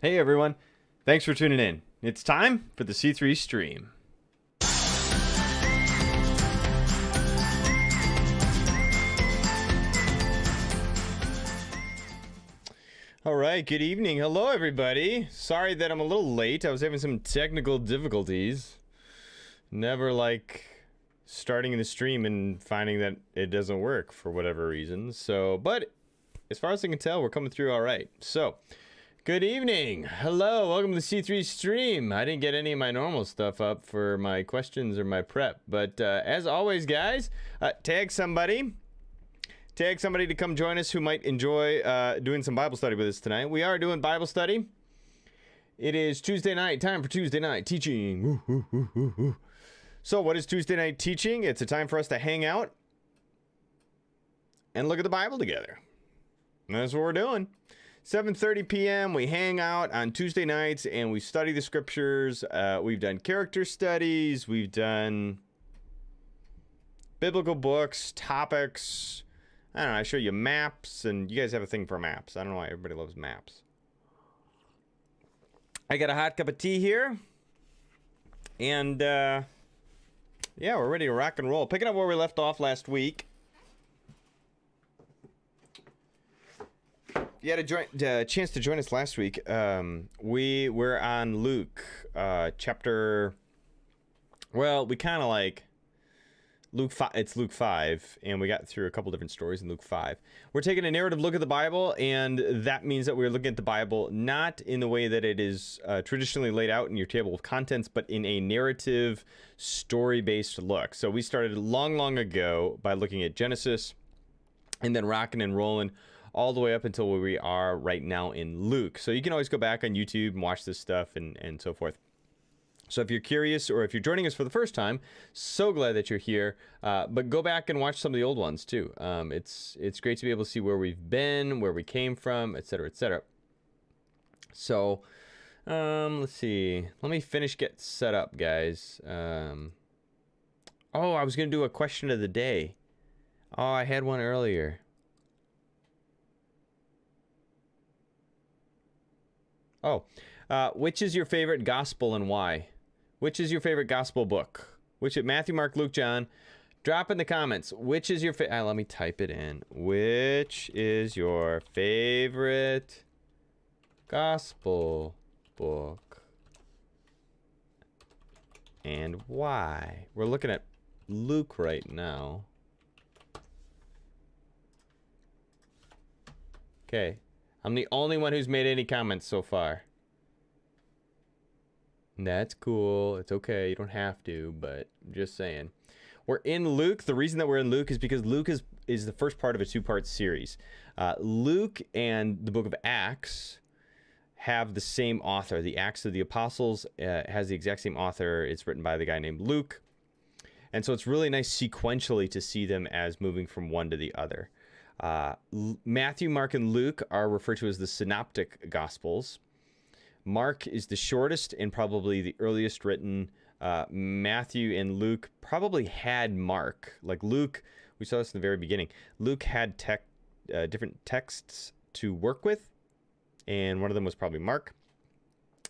Hey everyone, thanks for tuning in. It's time for the C3 stream. All right, good evening. Hello everybody. Sorry that I'm a little late. I was having some technical difficulties. Never like starting in the stream and finding that it doesn't work for whatever reason. But as far as I can tell, we're coming through all right. So, good evening. Hello, welcome to the C3 stream. I didn't get any of my normal stuff up for my questions or my prep, but as always, guys, tag somebody to come join us who might enjoy doing some Bible study with us tonight. We are doing Bible study. It is Tuesday night, time for Tuesday night teaching. Woo, woo, woo, woo, woo. So what is Tuesday night teaching? It's a time for us to hang out and look at the Bible together. And that's what we're doing. 7:30 p.m. we hang out on Tuesday nights and we study the scriptures. We've done character studies. We've done biblical books, topics. I don't know, I show you maps, and you guys have a thing for maps. I don't know why everybody loves maps. I got a hot cup of tea here. And, yeah, we're ready to rock and roll. Picking up where we left off last week. You had a chance to join us last week. We were on Luke, chapter... Well, we kind of like... Luke 5, it's Luke 5, and we got through a couple different stories in Luke 5. We're taking a narrative look at the Bible, and that means that we're looking at the Bible not in the way that it is traditionally laid out in your table of contents, but in a narrative, story-based look. So we started long ago by looking at Genesis, and then rocking and rolling all the way up until where we are right now in Luke. So you can always go back on YouTube and watch this stuff and so forth. So if you're curious, or if you're joining us for the first time, so glad that you're here. But go back and watch some of the old ones too. It's great to be able to see where we've been, where we came from, etc., etc. So let's see. Let me get set up, guys. Oh, I was gonna do a question of the day. Oh, I had one earlier. Oh, which is your favorite gospel and why? Which is your favorite gospel book? Matthew, Mark, Luke, John? Drop in the comments. Which is your favorite? Let me type it in. Which is your favorite gospel book? And why? We're looking at Luke right now. Okay. I'm the only one who's made any comments so far. That's cool. It's okay. You don't have to, but I'm just saying. We're in Luke. The reason that we're in Luke is because Luke is the first part of a two-part series. Luke and the book of Acts have the same author. The Acts of the Apostles has the exact same author. It's written by the guy named Luke. And so it's really nice sequentially to see them as moving from one to the other. Matthew, Mark, and Luke are referred to as the synoptic gospels. Mark is the shortest and probably the earliest written. Matthew and Luke probably had Mark. Like Luke, we saw this in the very beginning. Luke had different texts to work with, and one of them was probably Mark.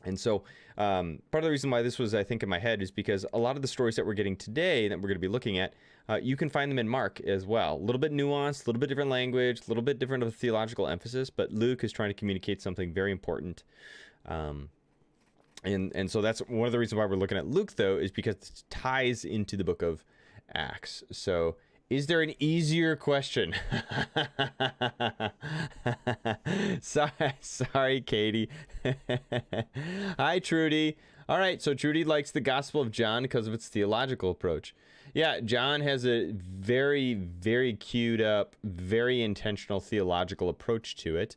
And so part of the reason why this was, I think, in my head is because a lot of the stories that we're getting today that we're going to be looking at, you can find them in Mark as well. A little bit nuanced, a little bit different language, a little bit different of a theological emphasis, but Luke is trying to communicate something very important. And so that's one of the reasons why we're looking at Luke, though, is because it ties into the book of Acts. So is there an easier question? Sorry, Katie. Hi, Trudy. All right, so Trudy likes the Gospel of John because of its theological approach. Yeah, John has a very, very queued up, very intentional theological approach to it.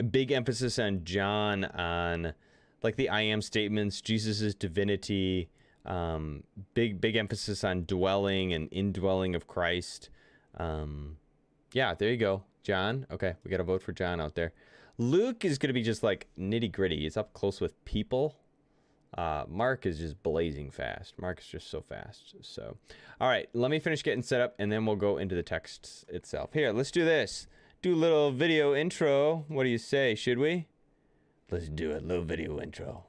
Big emphasis on John, on like the I am statements, Jesus's divinity, big emphasis on dwelling and indwelling of Christ. Yeah, there you go, John. Okay, we got a vote for John out there. Luke is going to be just like nitty gritty. It's up close with people. Mark is just blazing fast. Mark is just so fast. So, all right, let me finish getting set up, and then we'll go into the text itself. Here, let's do this. do a little video intro. What do you say? Should we? Let's do a little video intro.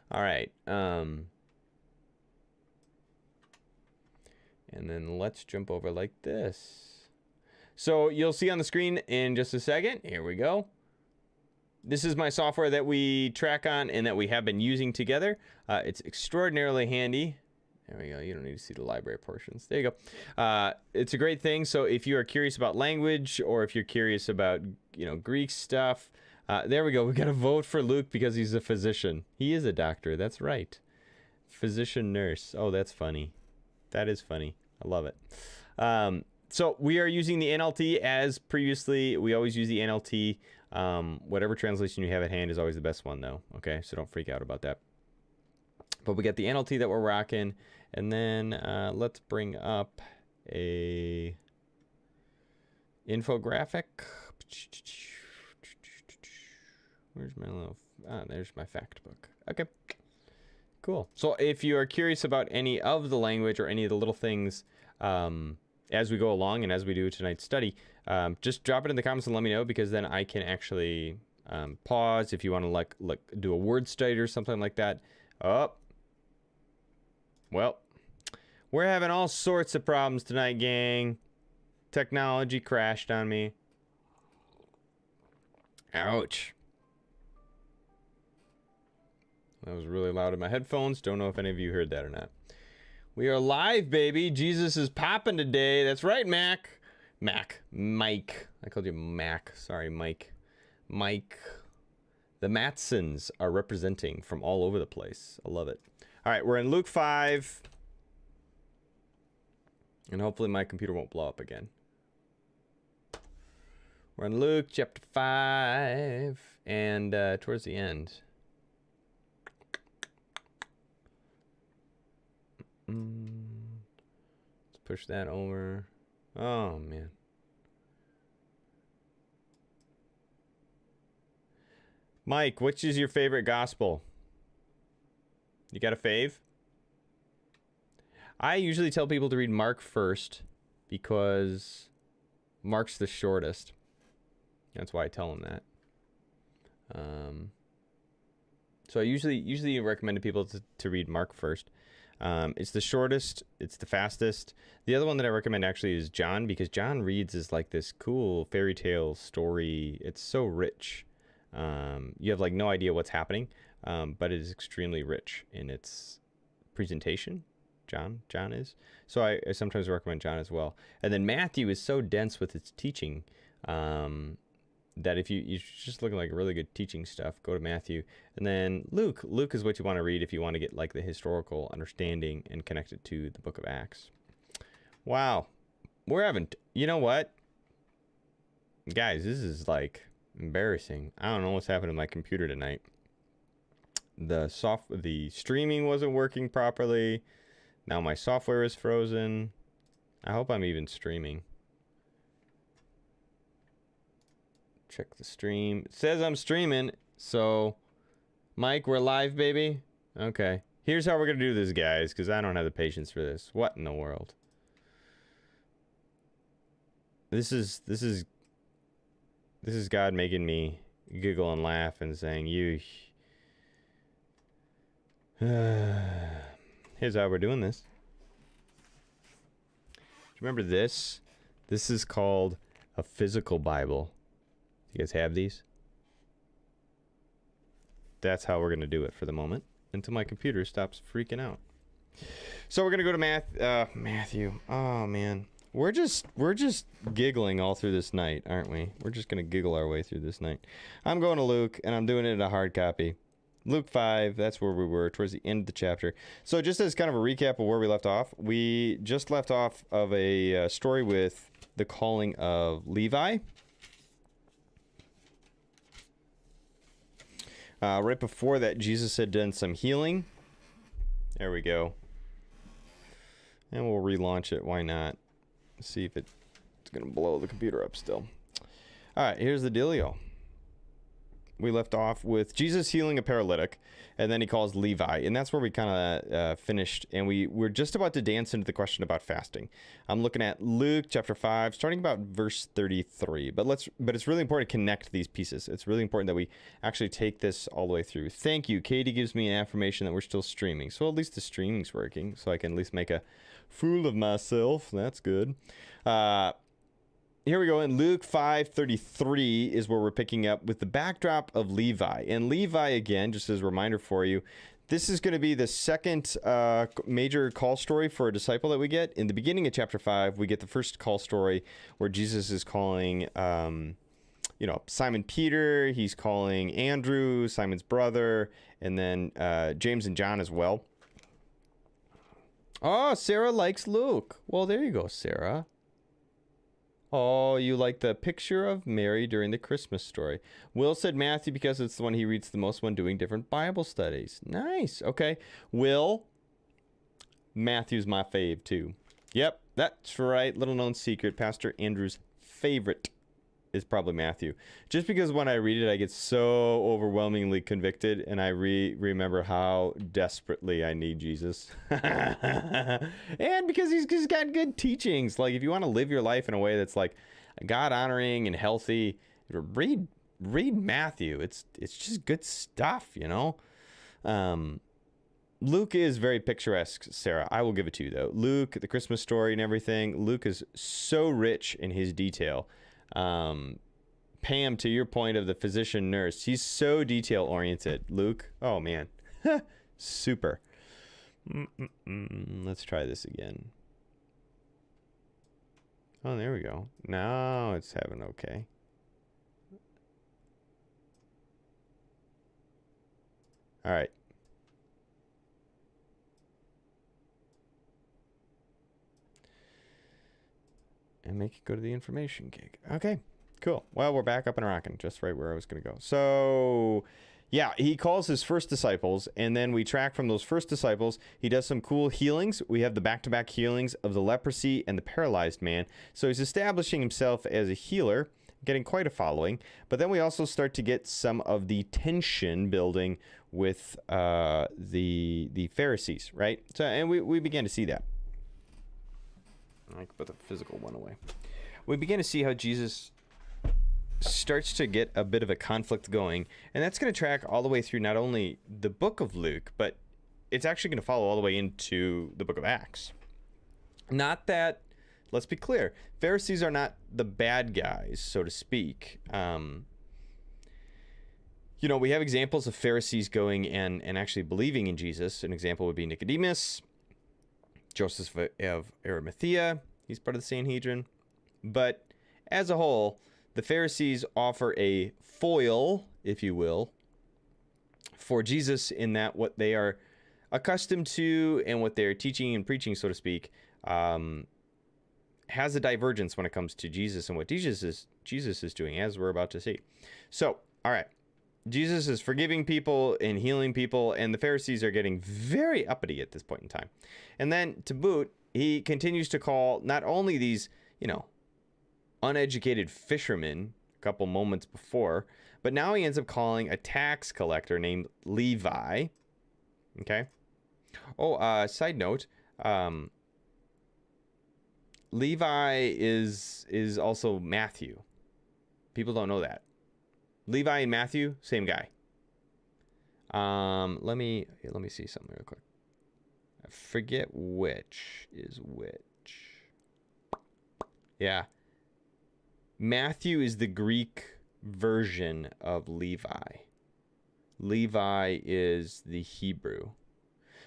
All right. And then let's jump over like this. So you'll see on the screen in just a second. Here we go. This is my software that we track on and that we have been using together. It's extraordinarily handy. There we go. You don't need to see the library portions. There you go. It's a great thing. So if you are curious about language, or if you're curious about, Greek stuff, there we go. We got a vote for Luke because he's a physician. He is a doctor. That's right. Physician nurse. Oh, that's funny. That is funny. I love it. So we are using the NLT as previously. We always use the NLT. Whatever translation you have at hand is always the best one, though. Okay, so don't freak out about that. But we got the NLT that we're rocking. And then let's bring up a infographic. Where's my little... there's my fact book. Okay. Cool. So if you are curious about any of the language or any of the little things as we go along and as we do tonight's study, just drop it in the comments and let me know, because then I can actually pause if you want to do a word study or something like that. Oh. Well, we're having all sorts of problems tonight, gang. Technology crashed on me. Ouch. That was really loud in my headphones. Don't know if any of you heard that or not. We are live, baby. Jesus is popping today. That's right, Mike. I called you Mac. Sorry, Mike. Mike. The Matsons are representing from all over the place. I love it. All right, we're in Luke 5. And hopefully my computer won't blow up again. We're in Luke chapter 5. And towards the end. Let's push that over. Oh, man. Mike, which is your favorite gospel? You got a fave? I usually tell people to read Mark first because Mark's the shortest. That's why I tell them that. So I usually recommend to people to read Mark first. It's the shortest, it's the fastest. The other one that I recommend actually is John, because John reads is like this cool fairy tale story. It's so rich. You have like no idea what's happening, but it is extremely rich in its presentation. John is. So I sometimes recommend John as well. And then Matthew is so dense with its teaching, that if you're just looking like really good teaching stuff, go to Matthew. And then Luke is what you want to read if you want to get like the historical understanding and connect it to the book of Acts. Wow. We're having, you know what? Guys, this is like embarrassing. I don't know what's happened to my computer tonight. The streaming wasn't working properly. Now my software is frozen. I hope I'm even streaming. Check the stream. It says I'm streaming. So, Mike, we're live, baby. Okay. Here's how we're going to do this, guys, because I don't have the patience for this. What in the world? This is God making me giggle and laugh and saying, here's how we're doing this. Do you remember this? This is called a physical Bible. You guys have these? That's how we're going to do it for the moment until my computer stops freaking out. So we're going to go to Matthew. Oh, man. We're just giggling all through this night, aren't we? We're just going to giggle our way through this night. I'm going to Luke, and I'm doing it in a hard copy. Luke 5, that's where we were, towards the end of the chapter. So just as kind of a recap of where we left off, we just left off of a story with the calling of Levi. Right before that, Jesus had done some healing. There we go. And we'll relaunch it. Why not? See if it's going to blow the computer up still. All right, here's the dealio. We left off with Jesus healing a paralytic, and then he calls Levi, and that's where we kind of finished, and we're just about to dance into the question about fasting. I'm looking at Luke chapter 5, starting about verse 33, but it's really important to connect these pieces. It's really important that we actually take this all the way through. Thank you. Katie gives me an affirmation that we're still streaming, so at least the streaming's working, so I can at least make a fool of myself. That's good. Here we go. In Luke 5:33 is where we're picking up with the backdrop of Levi. And Levi, again, just as a reminder for you, this is going to be the second major call story for a disciple that we get. In the beginning of chapter 5, we get the first call story where Jesus is calling, Simon Peter. He's calling Andrew, Simon's brother, and then James and John as well. Oh, Sarah likes Luke. Well, there you go, Sarah. Oh, you like the picture of Mary during the Christmas story. Will said Matthew because it's the one he reads the most when doing different Bible studies. Nice. Okay. Will, Matthew's my fave too. Yep, that's right. Little known secret. Pastor Andrew's favorite is probably Matthew. Just because when I read it, I get so overwhelmingly convicted, and I remember how desperately I need Jesus. And because he's got good teachings. Like, if you want to live your life in a way that's like God-honoring and healthy, read Matthew. It's just good stuff, you know? Luke is very picturesque, Sarah. I will give it to you, though. Luke, the Christmas story and everything, Luke is so rich in his detail. Pam, to your point of the physician nurse, he's so detail oriented. Luke, oh man, super. Let's try this again. Oh, there we go. Now it's having okay. All right. And make it go to the information gig. Okay, cool. Well, we're back up and rocking, just right where I was going to go. So, yeah, he calls his first disciples, and then we track from those first disciples. He does some cool healings. We have the back-to-back healings of the leprosy and the paralyzed man. So he's establishing himself as a healer, getting quite a following. But then we also start to get some of the tension building with the Pharisees, right? So, and we began to see that. I can put the physical one away. We begin to see how Jesus starts to get a bit of a conflict going, and that's going to track all the way through not only the book of Luke, but it's actually going to follow all the way into the book of Acts. Not that, let's be clear, Pharisees are not the bad guys, so to speak. We have examples of Pharisees going and actually believing in Jesus. An example would be Nicodemus, Joseph of Arimathea, he's part of the Sanhedrin. But as a whole, the Pharisees offer a foil, if you will, for Jesus in that what they are accustomed to and what they're teaching and preaching, so to speak, has a divergence when it comes to Jesus and what Jesus is doing, as we're about to see. So, all right. Jesus is forgiving people and healing people, and the Pharisees are getting very uppity at this point in time. And then, to boot, he continues to call not only these, uneducated fishermen a couple moments before, but now he ends up calling a tax collector named Levi. Okay? Oh, side note, Levi is also Matthew. People don't know that. Levi and Matthew, same guy. Let me see something real quick. I forget which is which. Yeah. Matthew is the Greek version of Levi. Levi is the Hebrew.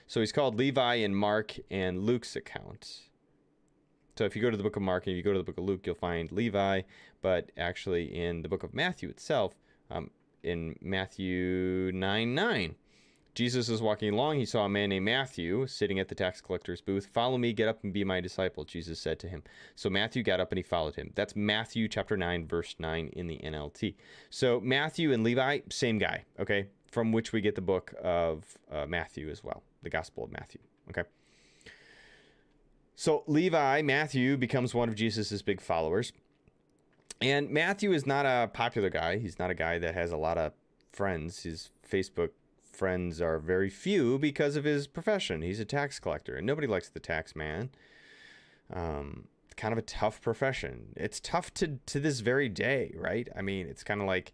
So he's called Levi in Mark and Luke's account. So if you go to the book of Mark and if you go to the book of Luke, you'll find Levi. But actually in the book of Matthew itself, in Matthew 9:9, Jesus is walking along. He saw a man named Matthew sitting at the tax collector's booth. "Follow me, get up and be my disciple," Jesus said to him. So Matthew got up and he followed him. That's Matthew chapter 9, verse 9 in the NLT. So Matthew and Levi, same guy, okay, from which we get the book of Matthew as well. the Gospel of Matthew. Okay. So Matthew becomes one of Jesus's big followers. And Matthew is not a popular guy. He's not a guy that has a lot of friends. His Facebook friends are very few because of his profession. He's a tax collector, and nobody likes the tax man. Kind of a tough profession. It's tough to this very day, right? I mean, it's kind of like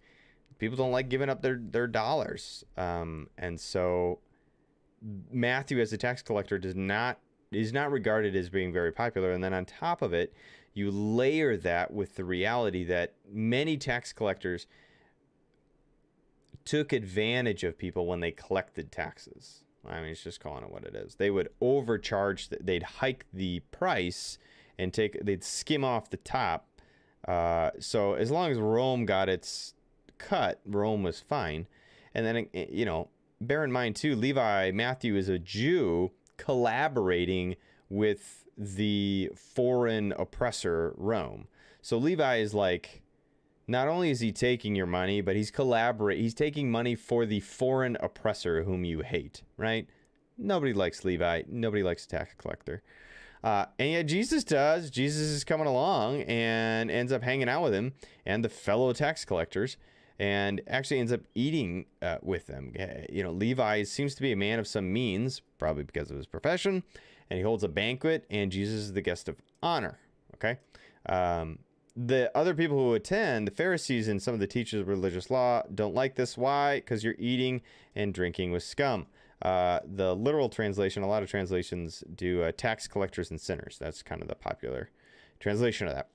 people don't like giving up their dollars. And so Matthew as a tax collector is not regarded as being very popular. And then on top of it, you layer that with the reality that many tax collectors took advantage of people when they collected taxes. I mean, it's just calling it what it is. They would overcharge, they'd hike the price and they'd skim off the top. So as long as Rome got its cut, Rome was fine. And then, bear in mind too, Matthew is a Jew collaborating with the foreign oppressor, Rome. So Levi is like, not only is he taking your money, but he's taking money for the foreign oppressor whom you hate, right? Nobody likes Levi. Nobody likes a tax collector. And yet Jesus does. Jesus is coming along and ends up hanging out with him and the fellow tax collectors, and actually ends up eating with them. Levi seems to be a man of some means, probably because of his profession, and he holds a banquet, and Jesus is the guest of honor. Okay. The other people who attend, the Pharisees and some of the teachers of religious law, don't like this. Why? Because you're eating and drinking with scum. The literal translation, a lot of translations do tax collectors and sinners. That's kind of the popular translation of that.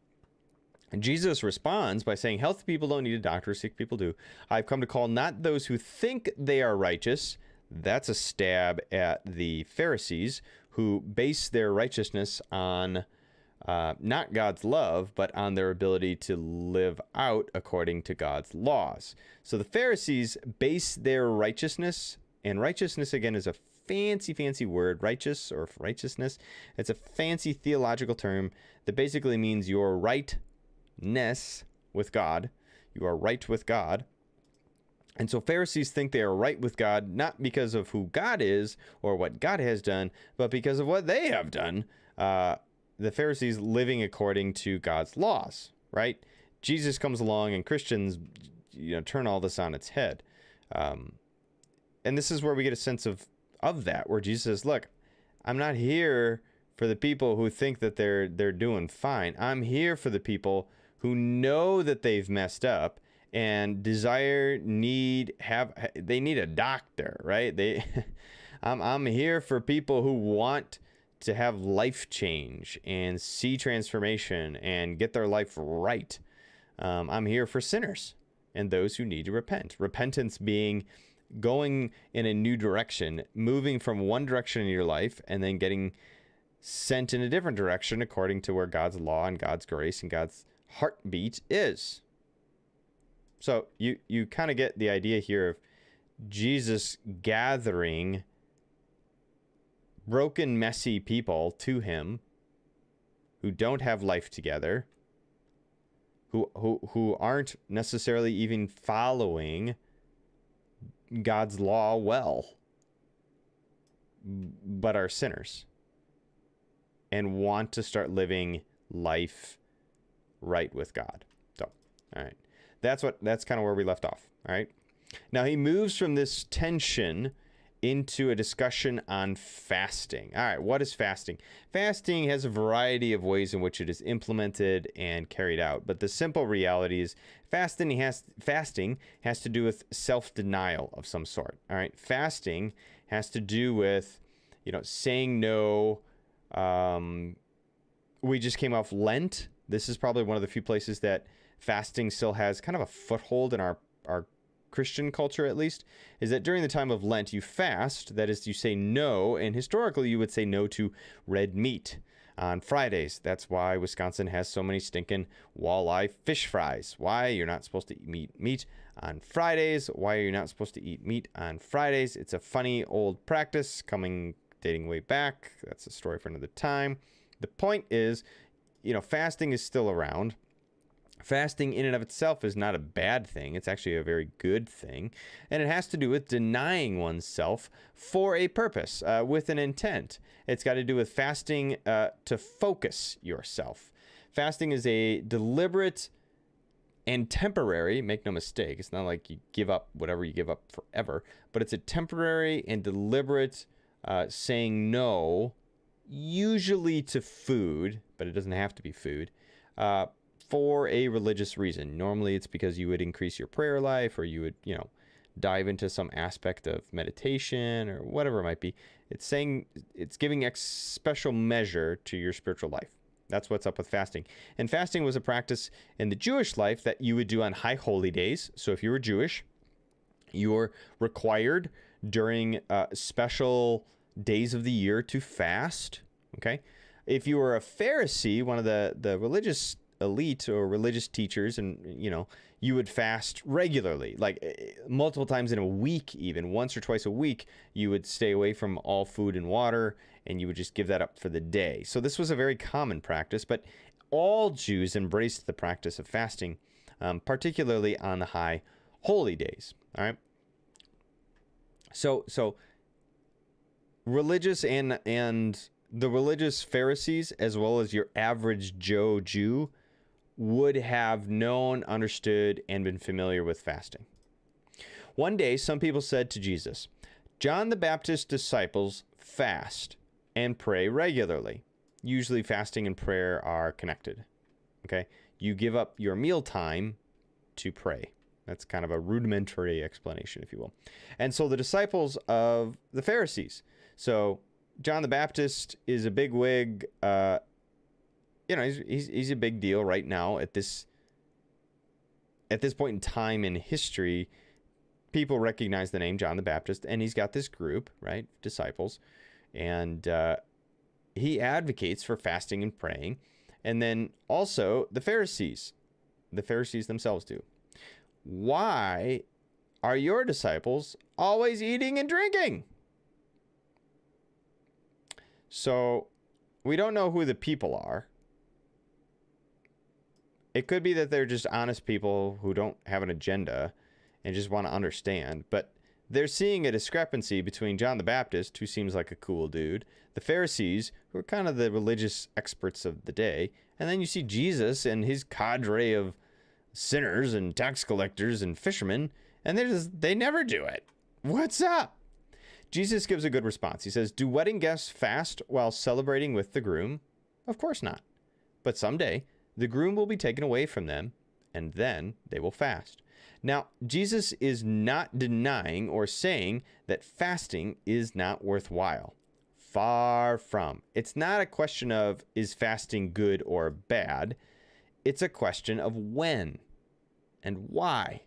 And Jesus responds by saying, healthy people don't need a doctor, sick people do. I've come to call not those who think they are righteous. That's a stab at the Pharisees, who base their righteousness on not God's love, but on their ability to live out according to God's laws. So the Pharisees base their righteousness, and righteousness, again, is a fancy word, righteous or righteousness. It's a fancy theological term that basically means your rightness with God. You are right with God. And so Pharisees think they are right with God, not because of who God is or what God has done, but because of what they have done. The Pharisees living according to God's laws, right? Jesus comes along and Christians, turn all this on its head. And this is where we get a sense of that, where Jesus says, look, I'm not here for the people who think that they're doing fine. I'm here for the people who know that they've messed up and need a doctor, right? I'm here for people who want to have life change and see transformation and get their life right. I'm here for sinners and those who need to repent. Repentance being going in a new direction, moving from one direction in your life and then getting sent in a different direction according to where God's law and God's grace and God's heartbeat is. So you kind of get the idea here of Jesus gathering broken, messy people to him who don't have life together, who aren't necessarily even following God's law well, but are sinners and want to start living life right with God. So, all right. That's kind of where we left off. All right. Now he moves from this tension into a discussion on fasting. All right, what is fasting? Fasting has a variety of ways in which it is implemented and carried out, but the simple reality is fasting has to do with self-denial of some sort. All right, fasting has to do with, saying no. We just came off Lent. This is probably one of the few places that fasting still has kind of a foothold in our Christian culture, at least, is that during the time of Lent, you fast. That is, you say no, and historically you would say no to red meat on Fridays. That's why Wisconsin has so many stinking walleye fish fries. Why you're not supposed to eat meat on Fridays. Why you're not supposed to eat meat on Fridays. It's a funny old practice dating way back. That's a story for another time. The point is, fasting is still around. Fasting in and of itself is not a bad thing. It's actually a very good thing. And it has to do with denying oneself for a purpose, with an intent. It's got to do with fasting to focus yourself. Fasting is a deliberate and temporary, make no mistake. It's not like you give up whatever you give up forever, but it's a temporary and deliberate saying no, usually to food, but it doesn't have to be food, for a religious reason. Normally it's because you would increase your prayer life, or you would, dive into some aspect of meditation or whatever it might be. It's giving special measure to your spiritual life. That's what's up with fasting. And fasting was a practice in the Jewish life that you would do on high holy days. So if you were Jewish, you were required during special days of the year to fast. Okay. If you were a Pharisee, one of the religious elite or religious teachers, and you would fast regularly, like multiple times in a week, even once or twice a week. You would stay away from all food and water, and you would just give that up for the day. So this was a very common practice, but all Jews embraced the practice of fasting, particularly on the high holy days. All right. So religious and the religious Pharisees, as well as your average Joe Jew, would have known, understood, and been familiar with fasting. One day, some people said to Jesus, "John the Baptist's disciples fast and pray regularly." Usually fasting and prayer are connected. Okay? You give up your meal time to pray. That's kind of a rudimentary explanation, if you will. And so the disciples of the Pharisees. So John the Baptist is a big wig. He's a big deal right now at this point in time in history. People recognize the name John the Baptist, and he's got this group, right, disciples, and he advocates for fasting and praying. And then also the Pharisees themselves do. Why are your disciples always eating and drinking? So we don't know who the people are. It could be that they're just honest people who don't have an agenda and just want to understand. But they're seeing a discrepancy between John the Baptist, who seems like a cool dude, the Pharisees, who are kind of the religious experts of the day, and then you see Jesus and his cadre of sinners and tax collectors and fishermen, and they never do it. What's up? Jesus gives a good response. He says, "Do wedding guests fast while celebrating with the groom? Of course not. But someday the groom will be taken away from them, and then they will fast." Now, Jesus is not denying or saying that fasting is not worthwhile. Far from. It's not a question of, is fasting good or bad? It's a question of when and why.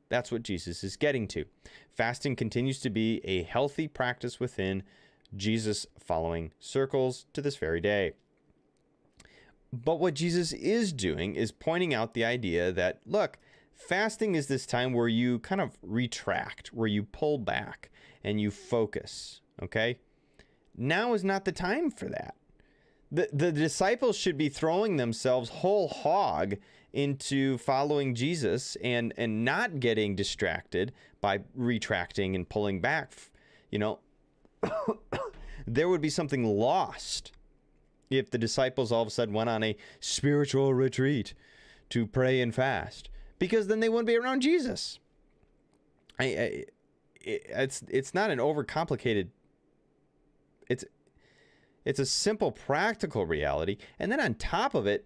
That's what Jesus is getting to. Fasting continues to be a healthy practice within Jesus following circles to this very day. But what Jesus is doing is pointing out the idea that, look, fasting is this time where you kind of retract, where you pull back and you focus, okay? Now is not the time for that. The disciples should be throwing themselves whole hog into following Jesus and not getting distracted by retracting and pulling back. There would be something lost if the disciples all of a sudden went on a spiritual retreat to pray and fast, because then they wouldn't be around Jesus. It's not an overcomplicated. It's a simple practical reality, and then on top of it,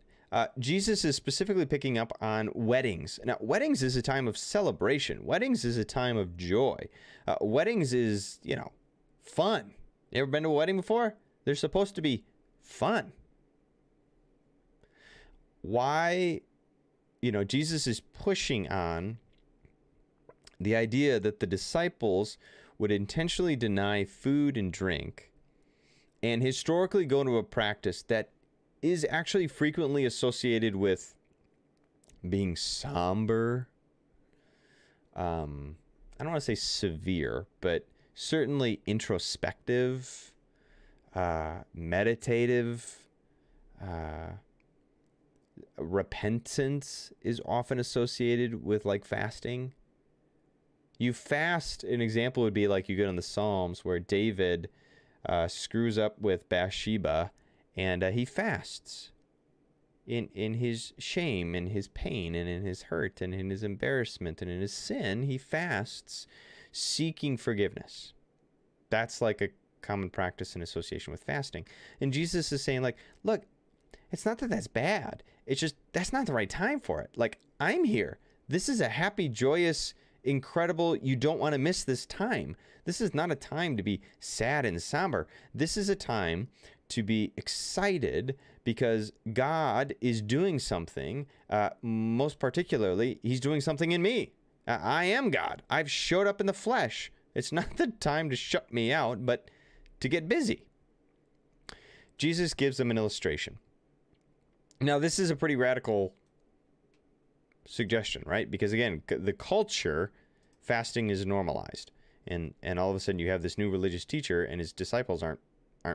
Jesus is specifically picking up on weddings. Now, weddings is a time of celebration. Weddings is a time of joy. Weddings is, fun. You ever been to a wedding before? They're supposed to be fun. Why, Jesus is pushing on the idea that the disciples would intentionally deny food and drink and historically go into a practice that is actually frequently associated with being somber. I don't want to say severe, but certainly introspective, meditative, Repentance is often associated with like fasting. You fast, an example would be like you get in the Psalms where David screws up with Bathsheba, and he fasts in his shame, in his pain, and in his hurt, and in his embarrassment, and in his sin. He fasts seeking forgiveness. That's like a common practice in association with fasting. And Jesus is saying, like, look, it's not that that's bad. It's just that's not the right time for it. Like, I'm here. This is a happy, joyous, incredible, you don't want to miss this time. This is not a time to be sad and somber. This is a time to be excited because God is doing something. Most particularly, he's doing something in me. I am God. I've showed up in the flesh. It's not the time to shut me out, but to get busy. Jesus gives them an illustration. Now, this is a pretty radical suggestion, right? Because again, the culture, fasting is normalized, and all of a sudden you have this new religious teacher and his disciples aren't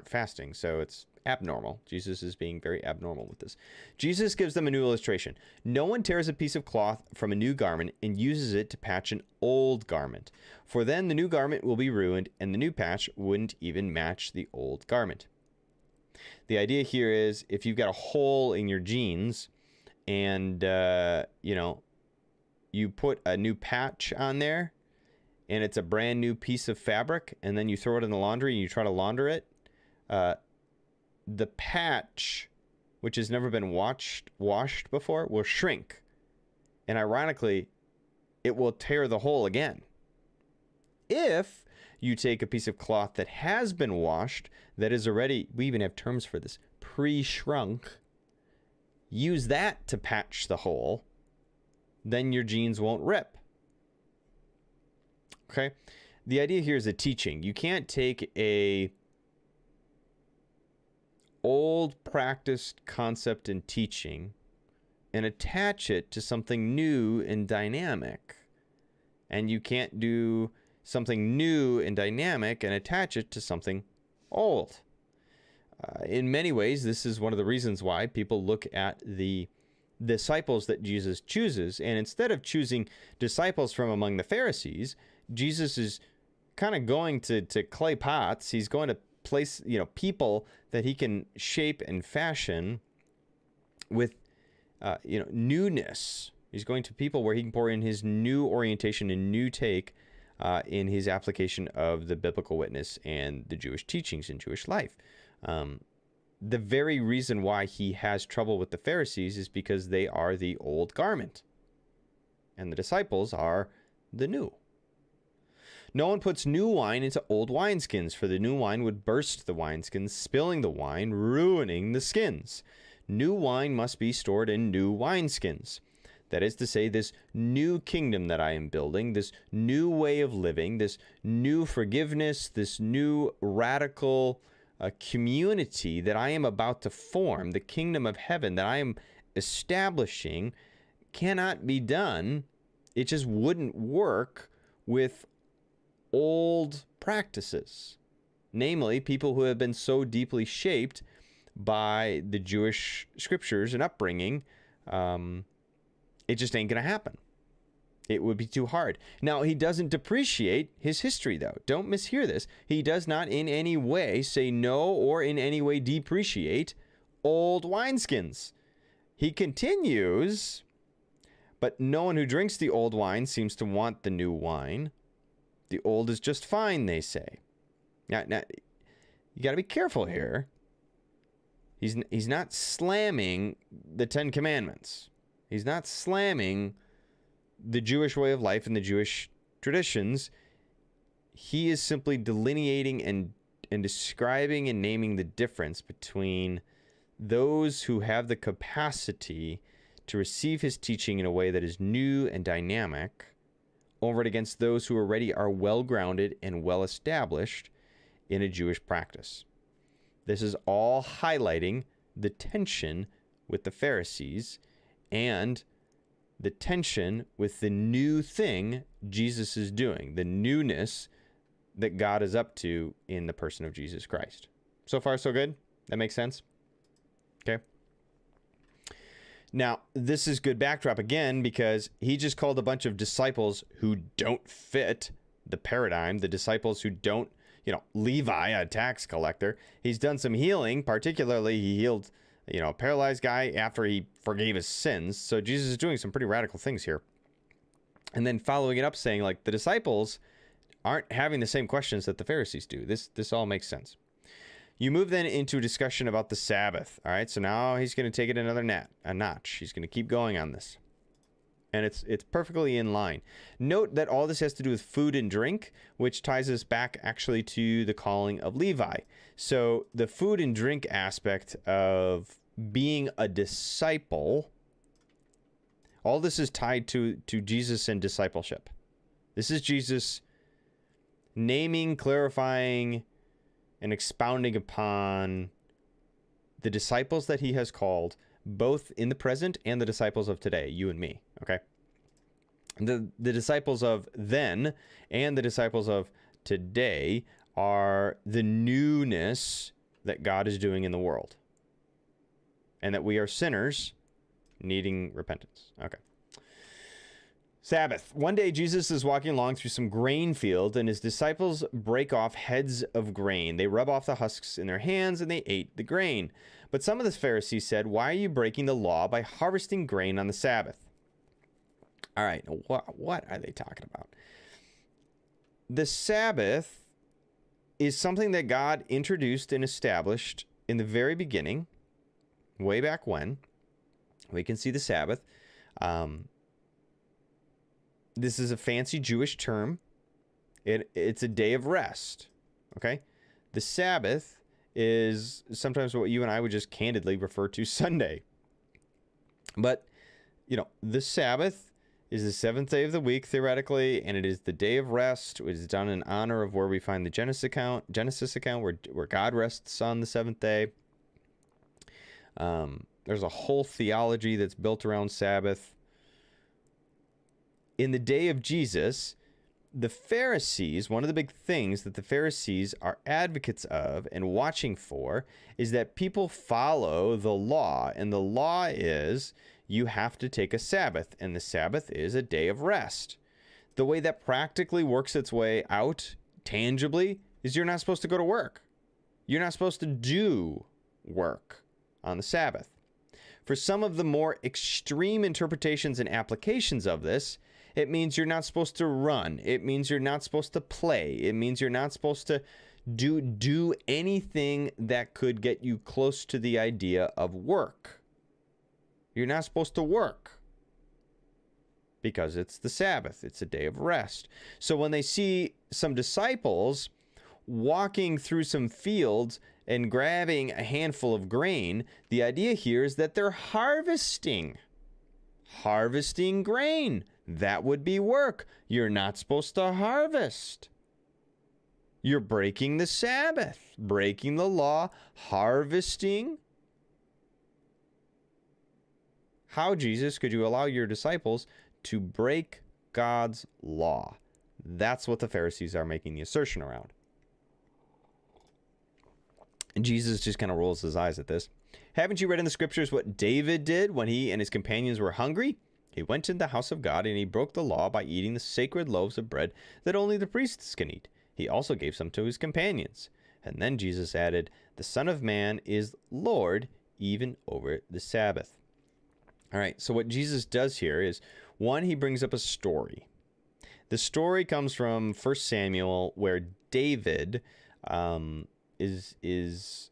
fasting, so it's abnormal. Jesus is being very abnormal with this. Jesus gives them a new illustration. No one tears a piece of cloth from a new garment and uses it to patch an old garment, for then the new garment will be ruined and the new patch wouldn't even match the old garment. The idea here is if you've got a hole in your jeans and you put a new patch on there and it's a brand new piece of fabric, and then you throw it in the laundry and you try to launder it, the patch, which has never been washed before, will shrink, and ironically it will tear the hole again. If you take a piece of cloth that has been washed, that is already, we even have terms for this, pre-shrunk, use that to patch the hole, then your jeans won't rip. Okay? The idea here is a teaching. You can't take a old practiced concept and teaching and attach it to something new and dynamic. And you can't do something new and dynamic and attach it to something old. In many ways, this is one of the reasons why people look at the disciples that Jesus chooses, and instead of choosing disciples from among the Pharisees, Jesus is kind of going to clay pots. He's going to place, people that he can shape and fashion with, newness. He's going to people where he can pour in his new orientation and new take in his application of the biblical witness and the Jewish teachings in Jewish life. The very reason why he has trouble with the Pharisees is because they are the old garment, and the disciples are the new. No one puts new wine into old wineskins, for the new wine would burst the wineskins, spilling the wine, ruining the skins. New wine must be stored in new wineskins. That is to say, this new kingdom that I am building, this new way of living, this new forgiveness, this new radical community that I am about to form, the kingdom of heaven that I am establishing, cannot be done. It just wouldn't work with old practices, namely people who have been so deeply shaped by the Jewish scriptures and upbringing. It just ain't going to happen. It would be too hard. Now, he doesn't depreciate his history, though. Don't mishear this. He does not in any way say no or in any way depreciate old wineskins. He continues, but no one who drinks the old wine seems to want the new wine. The old is just fine, they say. Now you got to be careful here. He's not slamming the Ten Commandments. He's not slamming the Jewish way of life and the Jewish traditions. He is simply delineating and describing and naming the difference between those who have the capacity to receive his teaching in a way that is new and dynamic over and against those who already are well-grounded and well-established in a Jewish practice. This is all highlighting the tension with the Pharisees and the tension with the new thing Jesus is doing, the newness that God is up to in the person of Jesus Christ. So far, so good? That makes sense? Okay. Now, this is good backdrop again because he just called a bunch of disciples who don't fit the paradigm, the disciples who don't, Levi, a tax collector. He's done some healing, particularly he healed, a paralyzed guy after he forgave his sins. So Jesus is doing some pretty radical things here. And then following it up saying, like, the disciples aren't having the same questions that the Pharisees do. This all makes sense. You move then into a discussion about the Sabbath. All right, so now he's going to take it another notch. He's going to keep going on this. And it's perfectly in line. Note that all this has to do with food and drink, which ties us back actually to the calling of Levi. So the food and drink aspect of being a disciple, all this is tied to Jesus and discipleship. This is Jesus naming, clarifying, and expounding upon the disciples that he has called, both in the present and the disciples of today, you and me, okay? The disciples of then and the disciples of today are the newness that God is doing in the world, and that we are sinners needing repentance. Okay. Sabbath. One day Jesus is walking along through some grain fields, and his disciples break off heads of grain. They rub off the husks in their hands, and they ate the grain. But some of the Pharisees said, "Why are you breaking the law by harvesting grain on the Sabbath?" All right, what are they talking about? The Sabbath is something that God introduced and established in the very beginning, way back when. We can see the Sabbath. This is a fancy Jewish term. It's a day of rest, okay? The Sabbath is sometimes what you and I would just candidly refer to Sunday. But, the Sabbath is the seventh day of the week, theoretically, and it is the day of rest. It is done in honor of where we find the Genesis account where God rests on the seventh day. There's a whole theology that's built around Sabbath. In the day of Jesus, the Pharisees, one of the big things that the Pharisees are advocates of and watching for is that people follow the law. And the law is you have to take a Sabbath, and the Sabbath is a day of rest. The way that practically works its way out tangibly is you're not supposed to go to work. You're not supposed to do work on the Sabbath. For some of the more extreme interpretations and applications of this, it means you're not supposed to run. It means you're not supposed to play. It means you're not supposed to do anything that could get you close to the idea of work. You're not supposed to work because it's the Sabbath. It's a day of rest. So when they see some disciples walking through some fields and grabbing a handful of grain, the idea here is that they're harvesting grain. That would be work. You're not supposed to harvest. You're breaking the Sabbath, breaking the law, harvesting. How, Jesus, could you allow your disciples to break God's law? That's what the Pharisees are making the assertion around. And Jesus just kind of rolls his eyes at this. Haven't you read in the scriptures what David did when he and his companions were hungry? He went into the house of God and he broke the law by eating the sacred loaves of bread that only the priests can eat. He also gave some to his companions. And then Jesus added, "The Son of Man is Lord even over the Sabbath." All right, so what Jesus does here is, one, he brings up a story. The story comes from 1 Samuel, where David is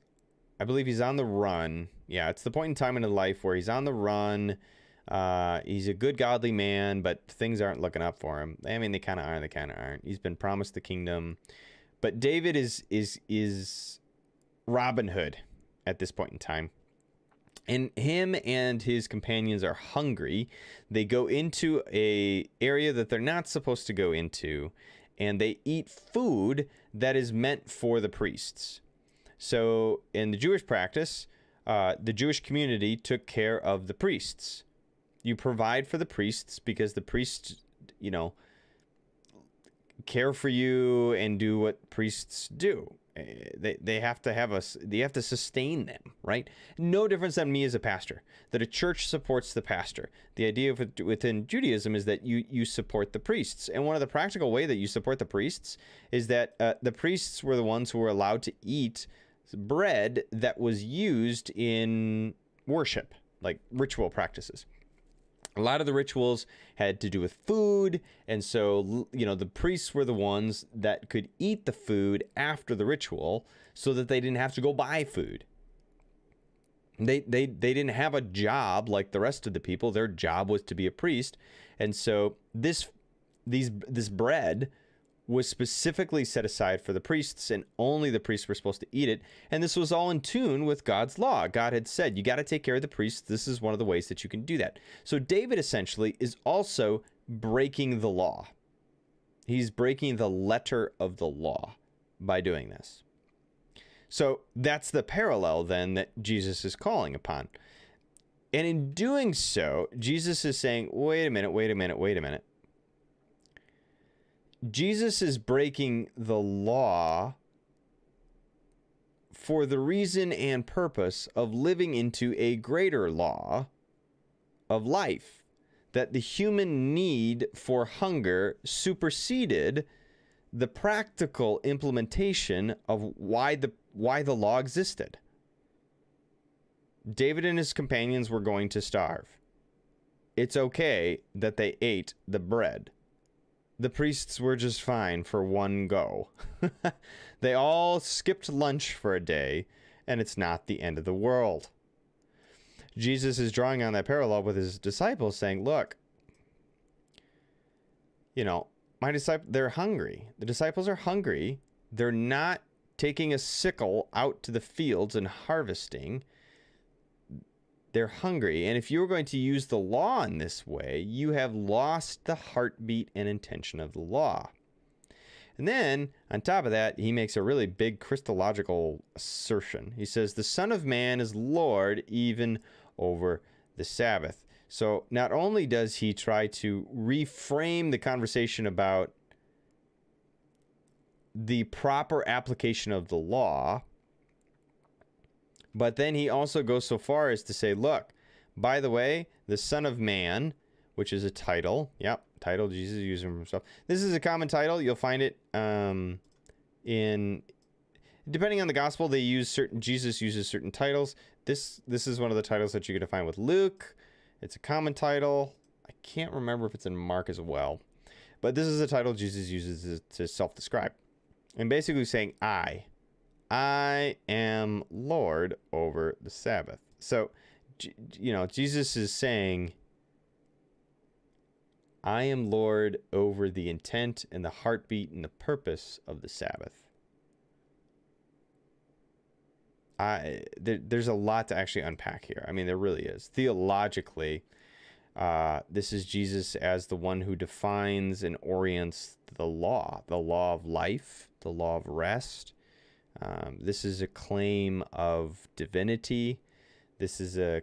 I believe he's on the run. Yeah, it's the point in time in his life where he's on the run. He's a good, godly man, but things aren't looking up for him. I mean, they kind of are, they kind of aren't. He's been promised the kingdom. But David is Robin Hood at this point in time. And him and his companions are hungry. They go into a area that they're not supposed to go into, and they eat food that is meant for the priests. So in the Jewish practice, the Jewish community took care of the priests. You provide for the priests because the priests, care for you and do what priests do. They have to have us. They have to sustain them, right? No difference than me as a pastor. That a church supports the pastor. The idea of it within Judaism is that you support the priests, and one of the practical way that you support the priests is that the priests were the ones who were allowed to eat bread that was used in worship, like ritual practices. A lot of the rituals had to do with food, and so, the priests were the ones that could eat the food after the ritual so that they didn't have to go buy food. They didn't have a job like the rest of the people. Their job was to be a priest, and so this bread was specifically set aside for the priests, and only the priests were supposed to eat it. And this was all in tune with God's law. God had said, you got to take care of the priests. This is one of the ways that you can do that. So David essentially is also breaking the law. He's breaking the letter of the law by doing this. So that's the parallel then that Jesus is calling upon. And in doing so, Jesus is saying, wait a minute. Jesus is breaking the law for the reason and purpose of living into a greater law of life, that the human need for hunger superseded the practical implementation of why the law existed. David and his companions were going to starve. It's okay that they ate the bread. The priests were just fine for one go. They all skipped lunch for a day, and it's not the end of the world. Jesus is drawing on that parallel with his disciples, saying, look, my disciples, they're hungry. The disciples are hungry. They're not taking a sickle out to the fields and harvesting. They're hungry. And if you're going to use the law in this way, you have lost the heartbeat and intention of the law. And then, on top of that, he makes a really big Christological assertion. He says, the Son of Man is Lord even over the Sabbath. So not only does he try to reframe the conversation about the proper application of the law, but then he also goes so far as to say, look, by the way, the Son of Man, which is a title. Yep, title Jesus uses for himself. This is a common title. You'll find it depending on the gospel, Jesus uses certain titles. This is one of the titles that you're going to find with Luke. It's a common title. I can't remember if it's in Mark as well. But this is a title Jesus uses to self-describe. And basically saying, I am Lord over the Sabbath. So, Jesus is saying, I am Lord over the intent and the heartbeat and the purpose of the Sabbath. There's a lot to actually unpack here. I mean, there really is. Theologically, this is Jesus as the one who defines and orients the law of life, the law of rest. This is a claim of divinity. This is a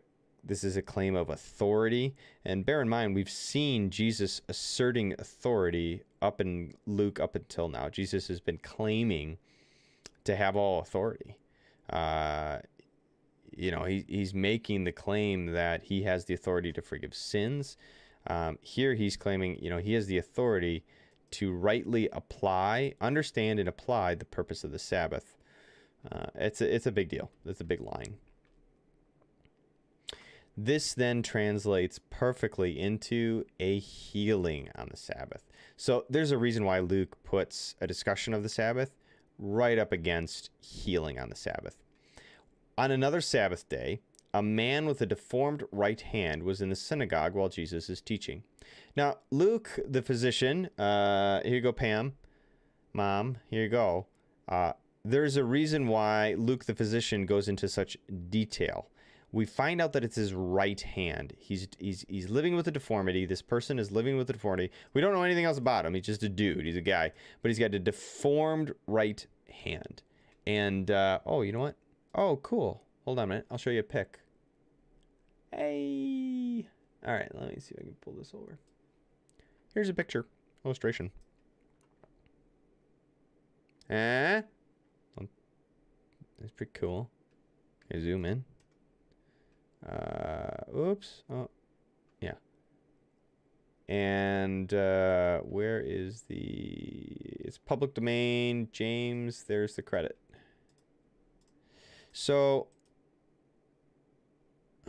claim of authority. And bear in mind, we've seen Jesus asserting authority up in Luke up until now. Jesus has been claiming to have all authority. He's making the claim that he has the authority to forgive sins. Here he's claiming, he has the authority to rightly understand and apply the purpose of the Sabbath. It's a big deal. It's a big line. This then translates perfectly into a healing on the Sabbath. So there's a reason why Luke puts a discussion of the Sabbath right up against healing on the Sabbath. On another Sabbath day, a man with a deformed right hand was in the synagogue while Jesus is teaching. Now, Luke, the physician, here you go, Pam. Mom, here you go. There's a reason why Luke, the physician, goes into such detail. We find out that it's his right hand. He's living with a deformity. This person is living with a deformity. We don't know anything else about him. He's just a dude. He's a guy. But he's got a deformed right hand. And, oh, you know what? Oh, cool. Hold on a minute. I'll show you a pic. Hey. All right, let me see if I can pull this over. Here's a picture. Illustration. That's pretty cool. Okay, zoom in. Oops. Oh, yeah. And where is the... It's public domain. James, there's the credit. So...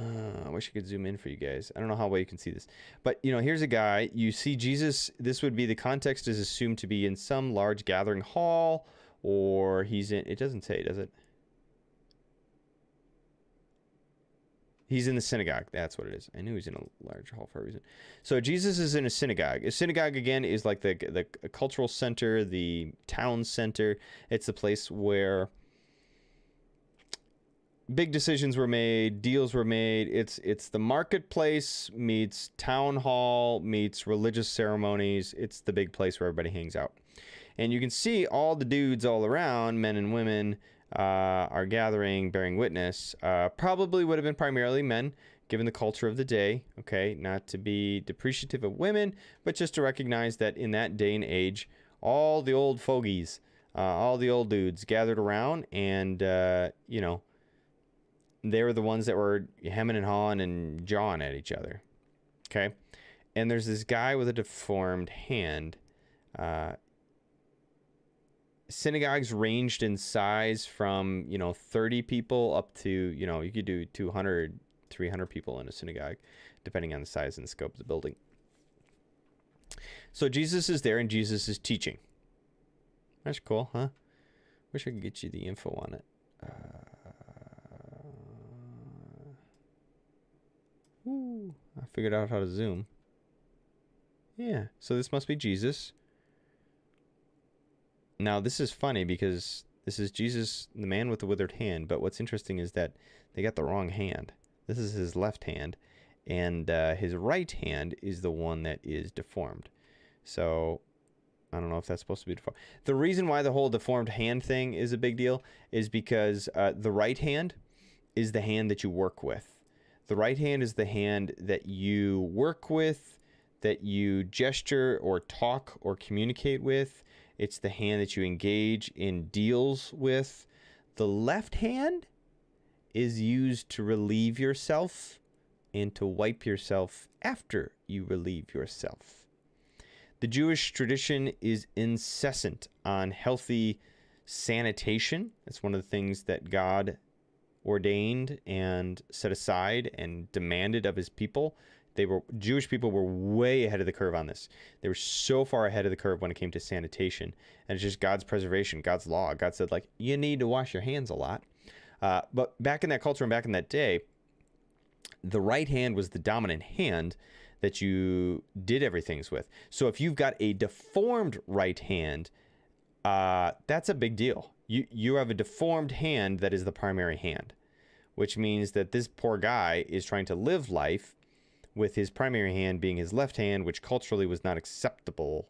I wish I could zoom in for you guys. I don't know how well you can see this. But, you know, here's a guy. You see Jesus. This would be the context is assumed to be in some large gathering hall. Or he's in... It doesn't say, does it? He's in the synagogue. That's what it is. I knew he was in a large hall for a reason. So Jesus is in a synagogue. A synagogue, again, is like the cultural center, the town center. It's the place where big decisions were made, deals were made. It's the marketplace meets town hall meets religious ceremonies. It's the big place where everybody hangs out. And you can see all the dudes all around, men and women, are gathering, bearing witness. Probably would have been primarily men, given the culture of the day. Okay, not to be depreciative of women, but just to recognize that in that day and age, all the old fogies, all the old dudes gathered around, and you know, they were the ones that were hemming and hawing and jawing at each other. Okay, and there's this guy with a deformed hand. Synagogues ranged in size from, you know, 30 people up to, you know, you could do 200, 300 people in a synagogue, depending on the size and the scope of the building. So Jesus is there and Jesus is teaching. That's cool, huh? Wish I could get you the info on it. I figured out how to zoom. Yeah, so this must be Jesus. Now, this is funny because this is Jesus, the man with the withered hand. But what's interesting is that they got the wrong hand. This is his left hand. And his right hand is the one that is deformed. So, I don't know if that's supposed to be deformed. The reason why the whole deformed hand thing is a big deal is because the right hand is the hand that you work with. The right hand is the hand that you work with, that you gesture or talk or communicate with. It's the hand that you engage in deals with. The left hand is used to relieve yourself and to wipe yourself after you relieve yourself. The Jewish tradition is incessant on healthy sanitation. That's one of the things that God ordained and set aside and demanded of his people. Jewish people were way ahead of the curve on this. They were so far ahead of the curve when it came to sanitation. And it's just God's preservation, God's law. God said, like, you need to wash your hands a lot. But back in that culture and back in that day, the right hand was the dominant hand that you did everything with. So if you've got a deformed right hand, that's a big deal. You have a deformed hand that is the primary hand, which means that this poor guy is trying to live life with his primary hand being his left hand, which culturally was not acceptable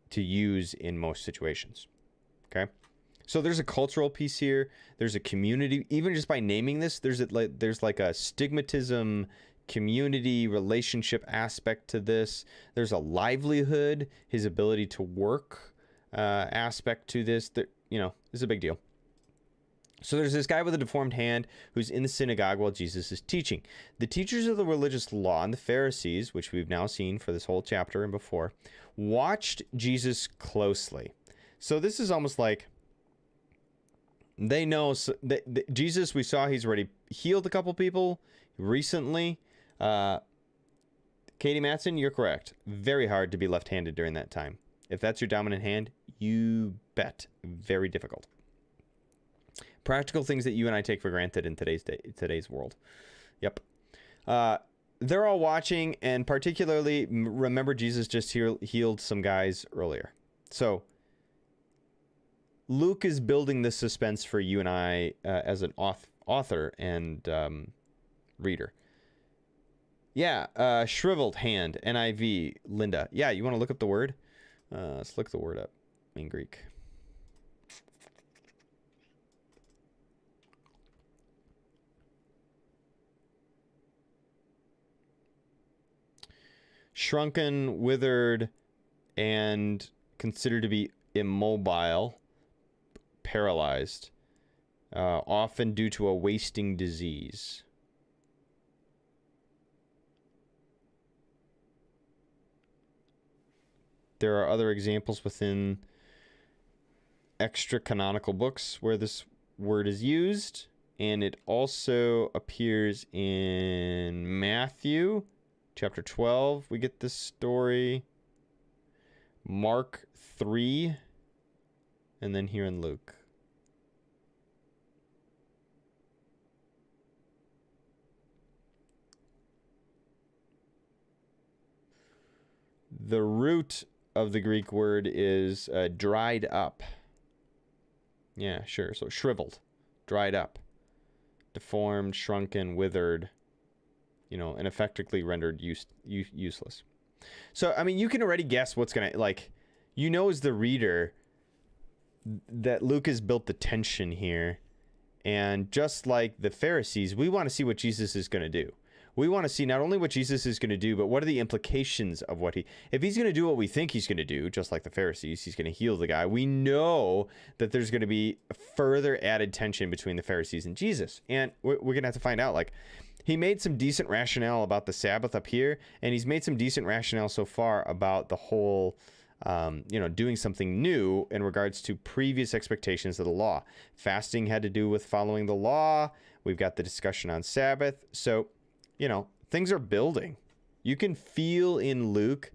to use in most situations. Okay? So there's a cultural piece here. There's a community. Even just by naming this, there's like a stigmatism, community, relationship aspect to this. There's a livelihood, his ability to work aspect to this. That, you know, is a big deal. So there's this guy with a deformed hand who's in the synagogue while Jesus is teaching. The teachers of the religious law and the Pharisees, which we've now seen for this whole chapter and before, watched Jesus closely. So this is almost like they know that Jesus, we saw he's already healed a couple people recently. Katie Matson, you're correct. Very hard to be left-handed during that time. If that's your dominant hand, you bet. Very difficult. Practical things that you and I take for granted in today's world. Yep. They're all watching, and particularly remember Jesus just healed some guys earlier. So Luke is building this suspense for you and I as an author and reader. Yeah, shriveled hand, NIV, Linda. Yeah, you want to look up the word? Let's look the word up in Greek. Shrunken, withered, and considered to be immobile, paralyzed, often due to a wasting disease. There are other examples within extra canonical books where this word is used, and it also appears in Matthew chapter 12. We get this story, Mark 3, and then here in Luke. The root of the Greek word is dried up. Yeah, sure. So shriveled, dried up, deformed, shrunken, withered, and effectively rendered useless. So, I mean, you can already guess what's going to, as the reader that Luke has built the tension here. And just like the Pharisees, we want to see what Jesus is going to do. We want to see not only what Jesus is going to do, but what are the implications of if he's going to do what we think he's going to do, just like the Pharisees, he's going to heal the guy. We know that there's going to be further added tension between the Pharisees and Jesus. And we're going to have to find out, he made some decent rationale about the Sabbath up here, and he's made some decent rationale so far about the whole, doing something new in regards to previous expectations of the law. Fasting had to do with following the law. We've got the discussion on Sabbath. So, things are building. You can feel in Luke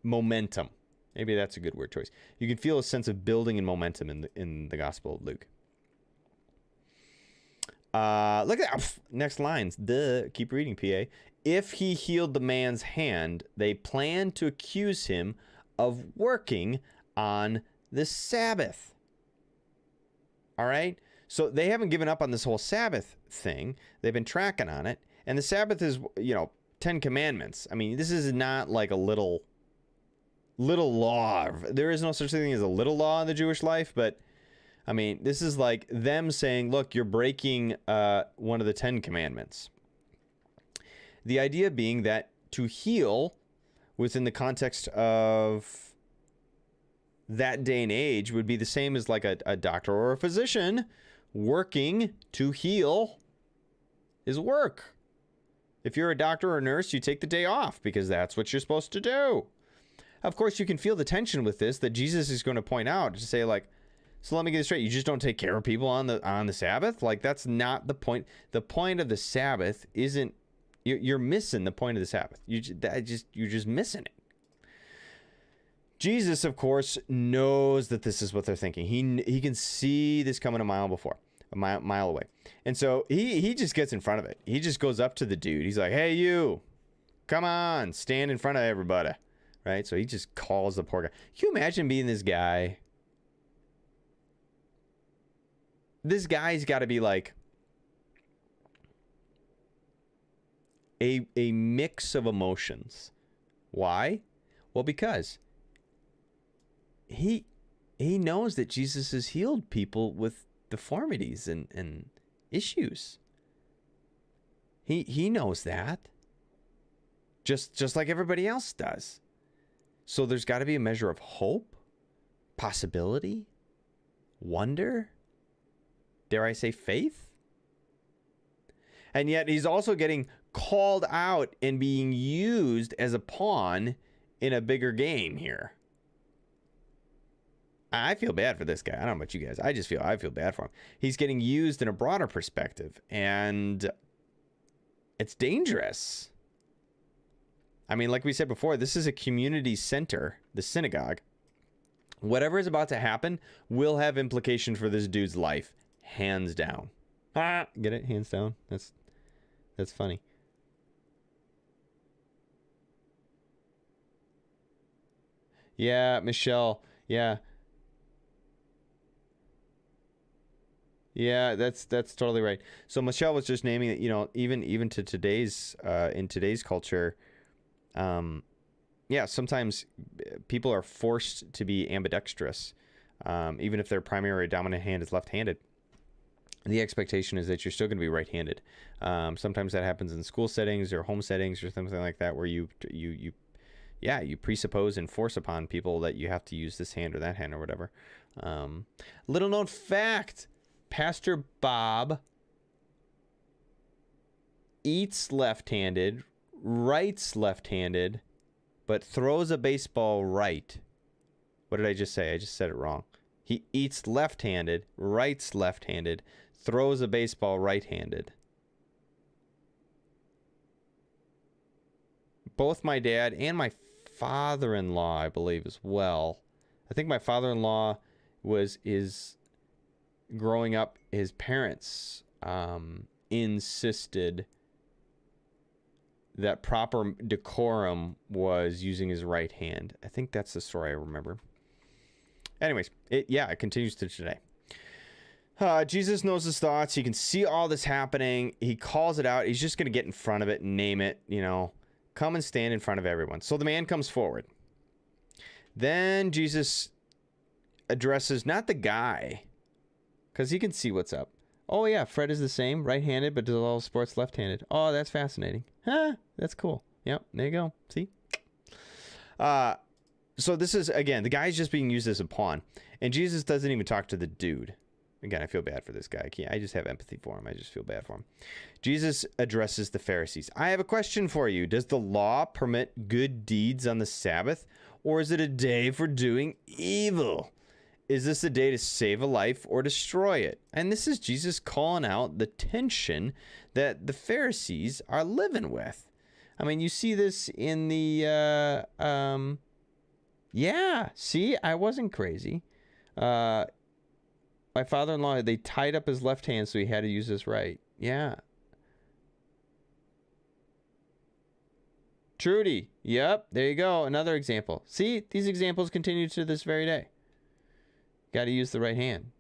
momentum. Maybe that's a good word choice. You can feel a sense of building and momentum in the Gospel of Luke. Look at that. Next lines. Duh. Keep reading, PA. If he healed the man's hand, they planned to accuse him of working on the Sabbath. All right? So they haven't given up on this whole Sabbath thing. They've been tracking on it. And the Sabbath is, 10 commandments. I mean, this is not like a little law. There is no such thing as a little law in the Jewish life, but I mean, this is like them saying, look, you're breaking one of the 10 commandments. The idea being that to heal within the context of that day and age would be the same as like a doctor or a physician working to heal is work. If you're a doctor or a nurse, you take the day off because that's what you're supposed to do. Of course, you can feel the tension with this that Jesus is going to point out to say, so let me get it straight. You just don't take care of people on the Sabbath? That's not the point. The point of the Sabbath isn't, you're missing the point of the Sabbath. You're just missing it. Jesus, of course, knows that this is what they're thinking. He can see this coming a mile away. And so he just gets in front of it. He just goes up to the dude. He's like, hey, you, come on, stand in front of everybody. Right? So he just calls the poor guy. Can you imagine being this guy? This guy's got to be like a mix of emotions. Why? Well, because he knows that Jesus has healed people with deformities and issues. He knows that. Just like everybody else does. So there's got to be a measure of hope, possibility, wonder, dare I say faith? And yet he's also getting called out and being used as a pawn in a bigger game here. I feel bad for this guy. I don't know about you guys. I feel bad for him. He's getting used in a broader perspective, and it's dangerous. I mean, like we said before, this is a community center, the synagogue. Whatever is about to happen will have implications for this dude's life, hands down. Get it? Hands down? That's funny. Yeah, Michelle. Yeah. Yeah, that's totally right. So Michelle was just naming that, even to today's in today's culture, sometimes people are forced to be ambidextrous, even if their primary or dominant hand is left-handed. The expectation is that you're still going to be right-handed. Sometimes that happens in school settings or home settings or something like that, where you presuppose and force upon people that you have to use this hand or that hand or whatever. Little known fact, Pastor Bob eats left-handed, writes left-handed, but throws a baseball right. What did I just say? I just said it wrong. He eats left-handed, writes left-handed, throws a baseball right-handed. Both my dad and my father-in-law, I believe, as well. I think my father-in-law is growing up, his parents insisted that proper decorum was using his right hand. I think that's the story I remember. Anyways, it continues to today. Jesus knows his thoughts. He can see all this happening. He calls it out. He's just going to get in front of it and name it, come and stand in front of everyone. So the man comes forward. Then Jesus addresses not the guy, because he can see what's up. Oh, yeah, Fred is the same, right-handed, but does all sports left-handed. Oh, that's fascinating. Huh, that's cool. Yep, there you go. See? So this is, again, the guy's just being used as a pawn. And Jesus doesn't even talk to the dude. Again, I feel bad for this guy. I just have empathy for him. I just feel bad for him. Jesus addresses the Pharisees. I have a question for you. Does the law permit good deeds on the Sabbath, or is it a day for doing evil? Is this a day to save a life or destroy it? And this is Jesus calling out the tension that the Pharisees are living with. I mean, you see this in the, see, I wasn't crazy. My father-in-law, they tied up his left hand, so he had to use his right. Yeah. Trudy. Yep, there you go. Another example. See, these examples continue to this very day. Got to use the right hand.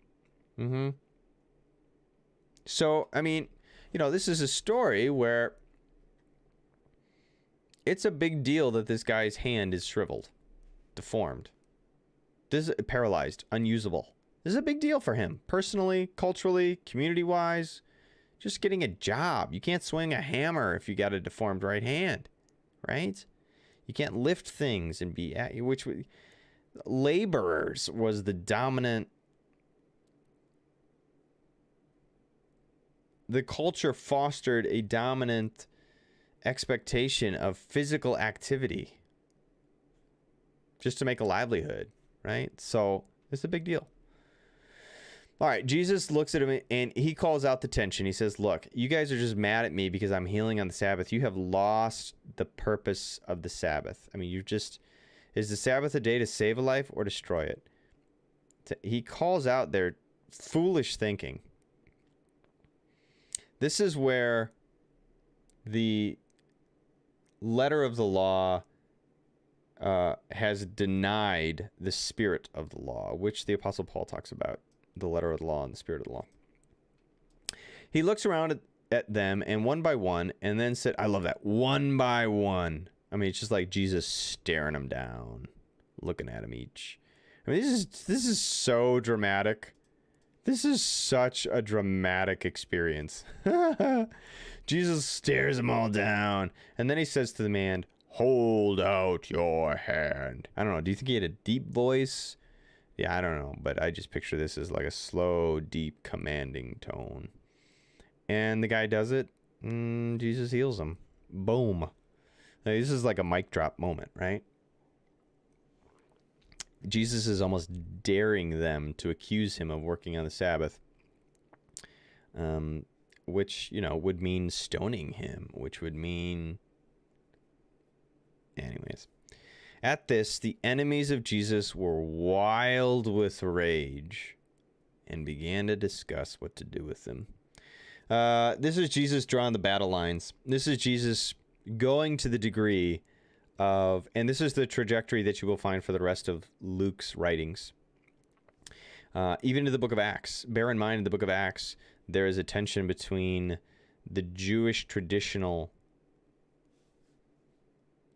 So, I mean, this is a story where it's a big deal that this guy's hand is shriveled, deformed, paralyzed, unusable. This is a big deal for him, personally, culturally, community-wise. Just getting a job. You can't swing a hammer if you got a deformed right hand, right? You can't lift things and be laborers was the dominant. The culture fostered a dominant expectation of physical activity just to make a livelihood, right? So it's a big deal. All right, Jesus looks at him and he calls out the tension. He says, look, you guys are just mad at me because I'm healing on the Sabbath. You have lost the purpose of the Sabbath. I mean, is the Sabbath a day to save a life or destroy it? He calls out their foolish thinking. This is where the letter of the law has denied the spirit of the law, which the Apostle Paul talks about. The letter of the law and the spirit of the law. He looks around at them and one by one, and then said, I love that, one by one. I mean, it's just like Jesus staring them down, looking at them each. I mean, this is so dramatic. This is such a dramatic experience. Jesus stares them all down, and then he says to the man, hold out your hand. I don't know. Do you think he had a deep voice? Yeah, I don't know, but I just picture this as like a slow, deep, commanding tone. And the guy does it, and Jesus heals him. Boom. Now, this is like a mic drop moment, right? Jesus is almost daring them to accuse him of working on the Sabbath, which, would mean stoning him, which would mean... Anyways. At this, the enemies of Jesus were wild with rage and began to discuss what to do with him. This is Jesus drawing the battle lines. This is Jesus going to the degree of, and this is the trajectory that you will find for the rest of Luke's writings. Even in the book of Acts. Bear in mind, in the book of Acts, there is a tension between the Jewish traditional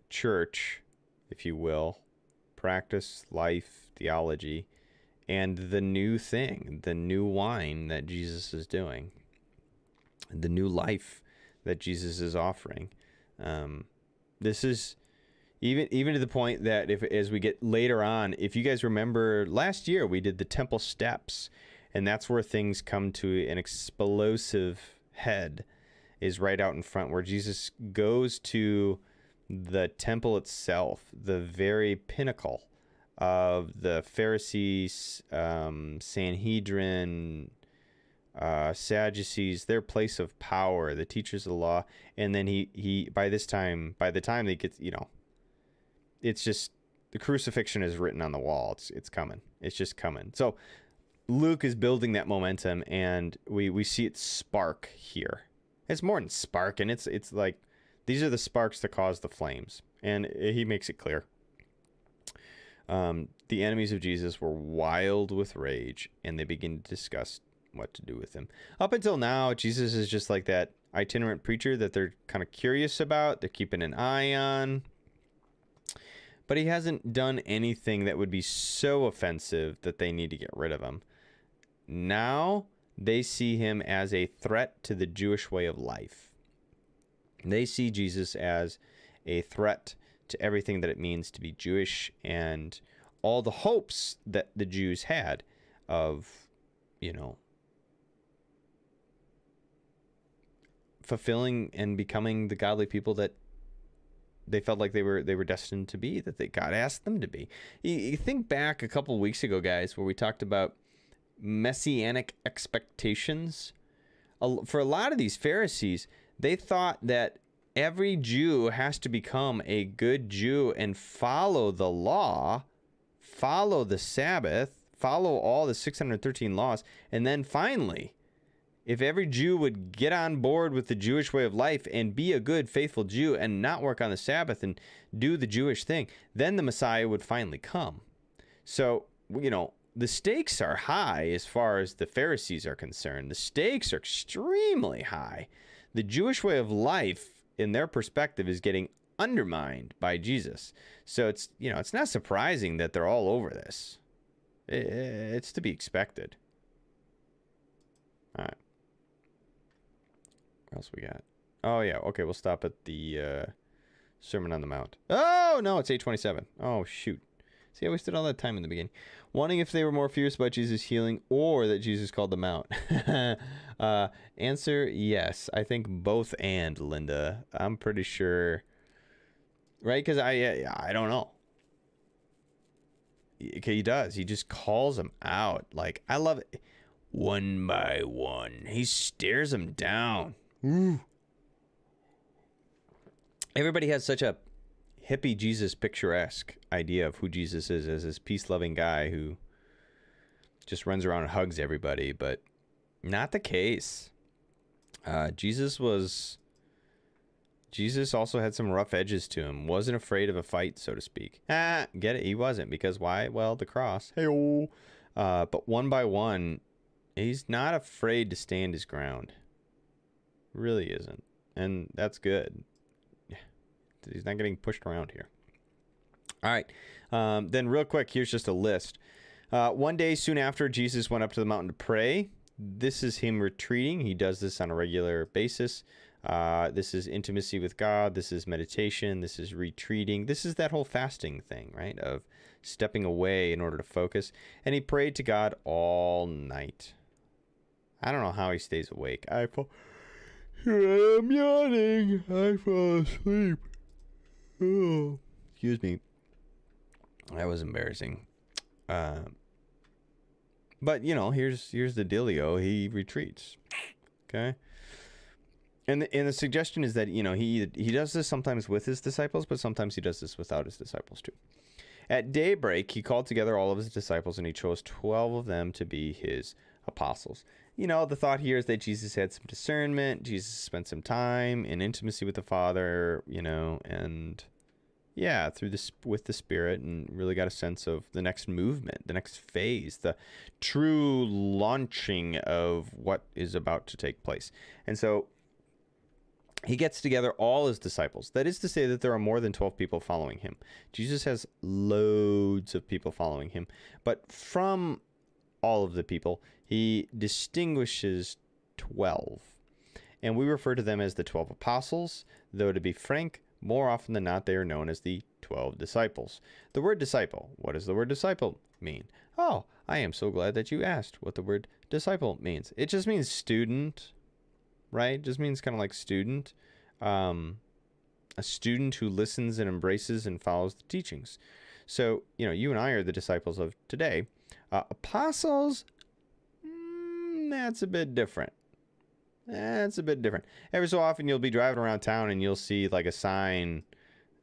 church, if you will, practice, life, theology, and the new thing, the new wine that Jesus is doing, the new life that Jesus is offering. This is, Even to the point that if as we get later on, if you guys remember last year, we did the temple steps, and that's where things come to an explosive head, is right out in front where Jesus goes to the temple itself, the very pinnacle of the Pharisees, Sanhedrin, Sadducees, their place of power, the teachers of the law. And then he by the time they get, it's just the crucifixion is written on the wall. It's coming. It's just coming. So Luke is building that momentum, and we see it spark here. It's more than spark, and it's like these are the sparks that cause the flames, and he makes it clear. The enemies of Jesus were wild with rage, and they begin to discuss what to do with him. Up until now, Jesus is just like that itinerant preacher that they're kind of curious about. They're keeping an eye on. But he hasn't done anything that would be so offensive that they need to get rid of him. Now they see him as a threat to the Jewish way of life. They see Jesus as a threat to everything that it means to be Jewish and all the hopes that the Jews had of, fulfilling and becoming the godly people that they felt like they were destined to be, that God asked them to be. You think back a couple weeks ago, guys, where we talked about messianic expectations. For a lot of these Pharisees, they thought that every Jew has to become a good Jew and follow the law, follow the Sabbath, follow all the 613 laws, and then finally, if every Jew would get on board with the Jewish way of life and be a good, faithful Jew and not work on the Sabbath and do the Jewish thing, then the Messiah would finally come. So, the stakes are high as far as the Pharisees are concerned. The stakes are extremely high. The Jewish way of life, in their perspective, is getting undermined by Jesus. So it's not surprising that they're all over this. It's to be expected. All right. What else we got? Oh, yeah. Okay, we'll stop at the Sermon on the Mount. Oh, no, it's 8:27. Oh, shoot. See, I wasted all that time in the beginning. Wondering if they were more furious about Jesus healing or that Jesus called them out. Answer, yes. I think both and, Linda. I'm pretty sure. Right? Because I don't know. Okay, he does. He just calls them out. Like, I love it. One by one. He stares them down. Ooh. Everybody has such a hippie Jesus picturesque idea of who Jesus is as this peace-loving guy who just runs around and hugs everybody, but not the case. Jesus also had some rough edges to him. Wasn't afraid of a fight, so to speak. Get it? He wasn't, because why? Well, the cross. Hey-oh. But one by one, he's not afraid to stand his ground. Really isn't. And that's good. He's not getting pushed around here. All right. Then real quick, here's just a list. One day soon after, Jesus went up to the mountain to pray. This is him retreating. He does this on a regular basis. This is intimacy with God. This is meditation. This is retreating. This is that whole fasting thing, right? Of stepping away in order to focus. And he prayed to God all night. I don't know how he stays awake. I'm yawning. I fall asleep. Oh, excuse me. That was embarrassing. But here's the dealio. He retreats. Okay. And the suggestion is that he does this sometimes with his disciples, but sometimes he does this without his disciples too. At daybreak, he called together all of his disciples, and he chose 12 of them to be his apostles. The thought here is that Jesus had some discernment. Jesus spent some time in intimacy with the Father, and with the Spirit, and really got a sense of the next movement, the next phase, the true launching of what is about to take place. And so he gets together all his disciples. That is to say that there are more than 12 people following him. Jesus has loads of people following him, but from all of the people, he distinguishes 12. And we refer to them as the 12 apostles, though to be frank, More often than not, they are known as the 12 disciples. The word disciple, what does the word disciple mean? Oh, I am so glad that you asked what the word disciple means. It just means student, right? It just means kind of like student. A student who listens and embraces and follows the teachings. So, you and I are the disciples of today. Apostles, that's a bit different. That's a bit different. Every so often you'll be driving around town and you'll see like a sign,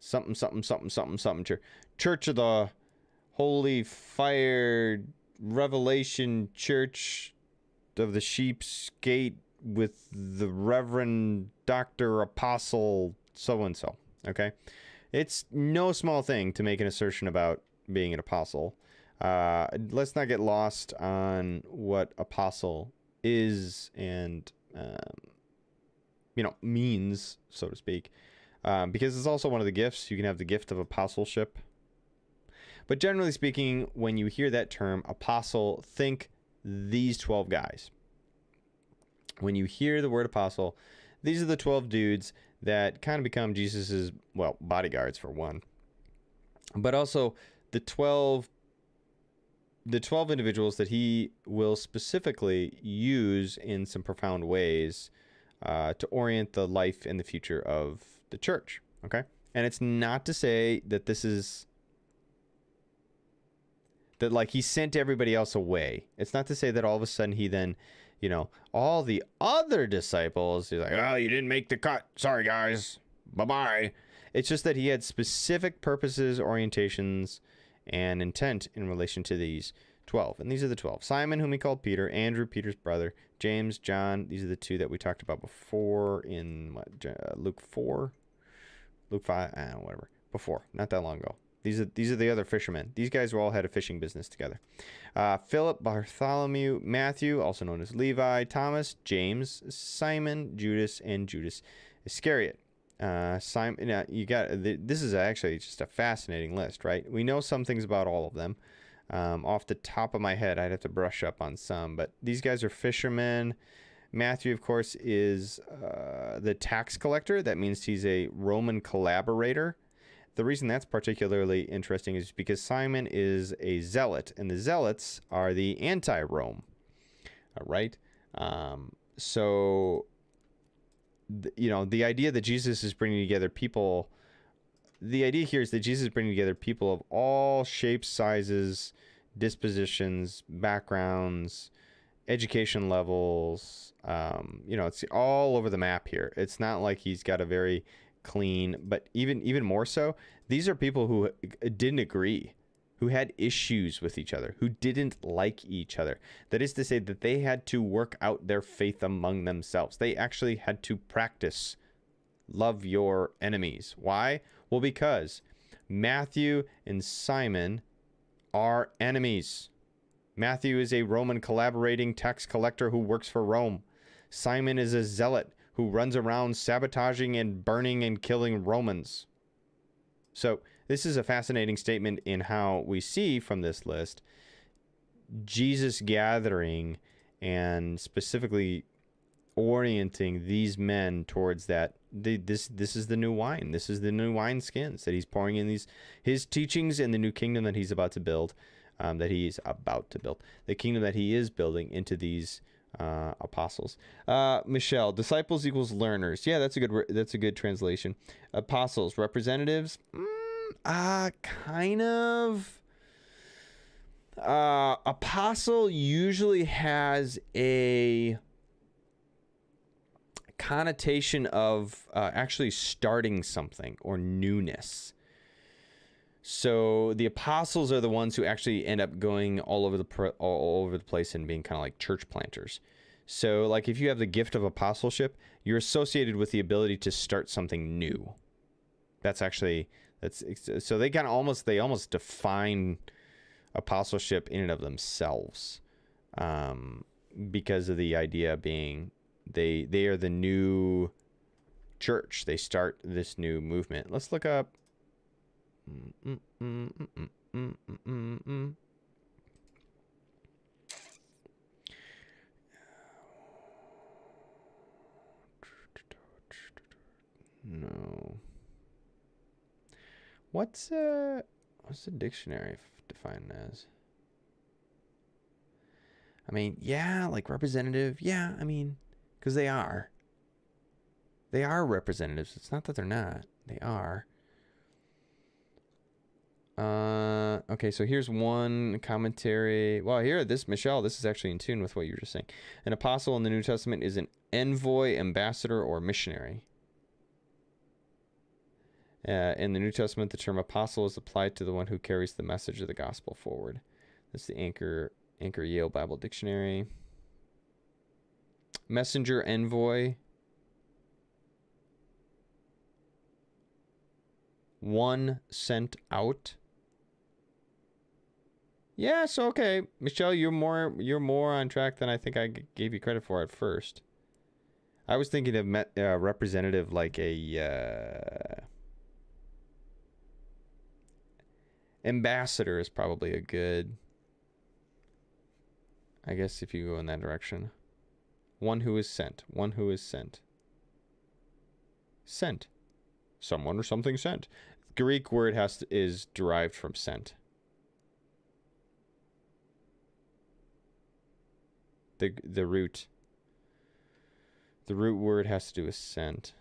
something, something, something, something, something, Church of the Holy Fire Revelation Church of the Sheep's Gate with the Reverend Dr. Apostle so-and-so, okay? It's no small thing to make an assertion about being an apostle. Let's not get lost on what apostle is and means, so to speak, because it's also one of the gifts. You can have the gift of apostleship. But generally speaking, when you hear that term apostle, think these 12 guys. When you hear the word apostle, these are the 12 dudes that kind of become Jesus's, bodyguards for one, but also the 12 individuals that he will specifically use in some profound ways to orient the life and the future of the church. Okay. And it's not to say that this is that like he sent everybody else away. It's not to say that all of a sudden he then, all the other disciples, he's like, oh, you didn't make the cut. Sorry, guys. Bye-bye. It's just that he had specific purposes, orientations, and intent in relation to these 12. And these are the 12. Simon, whom he called Peter, Andrew, Peter's brother, James, John. These are the two that we talked about before in Luke 4, Luke 5, whatever. Before, not that long ago. These are the other fishermen. These guys all had a fishing business together. Philip, Bartholomew, Matthew, also known as Levi, Thomas, James, Simon, Judas, and Judas Iscariot. Simon, this is actually just a fascinating list, right? We know some things about all of them. Off the top of my head, I'd have to brush up on some, but these guys are fishermen. Matthew, of course, is the tax collector. That means he's a Roman collaborator. The reason that's particularly interesting is because Simon is a zealot, and the zealots are the anti-Rome. All right? So, the idea that Jesus is bringing together people, the idea here is that Jesus is bringing together people of all shapes, sizes, dispositions, backgrounds, education levels. It's all over the map here. It's not like he's got a very clean, but even more so, these are people who didn't agree, who had issues with each other, who didn't like each other. That is to say that they had to work out their faith among themselves. They actually had to practice love your enemies. Why? Well, because Matthew and Simon are enemies. Matthew is a Roman collaborating tax collector who works for Rome. Simon is a zealot who runs around sabotaging and burning and killing Romans. So this is a fascinating statement in how we see from this list Jesus gathering and specifically orienting these men towards that. This is the new wine. This is the new wine skins that he's pouring in his teachings and the new kingdom that he's about to build, the kingdom that he is building into these apostles. Michelle, disciples equals learners. Yeah, that's a good translation. Apostles, representatives. Kind of. Apostle usually has a connotation of actually starting something or newness. So the apostles are the ones who actually end up going all over the place and being kind of like church planters. So like if you have the gift of apostleship, you're associated with the ability to start something new. So they kind of almost define apostleship in and of themselves, because of the idea being they are the new church. They start this new movement. Let's look up. No. What's the dictionary defined as? I mean, yeah, like representative. Yeah, I mean, because they are. They are representatives. It's not that they're not. They are. Okay, so here's one commentary. Well, here, Michelle, this is actually in tune with what you were just saying. An apostle in the New Testament is an envoy, ambassador, or missionary. In the New Testament, the term apostle is applied to the one who carries the message of the gospel forward. That's the Anchor Yale Bible Dictionary. Messenger, envoy. One sent out. Yeah, so okay, Michelle, you're more on track than I think I gave you credit for at first. I was thinking of representative like a ambassador is probably a good. I guess if you go in that direction, one who is sent, sent, someone or something sent. Greek word is derived from sent. The root word has to do with sent.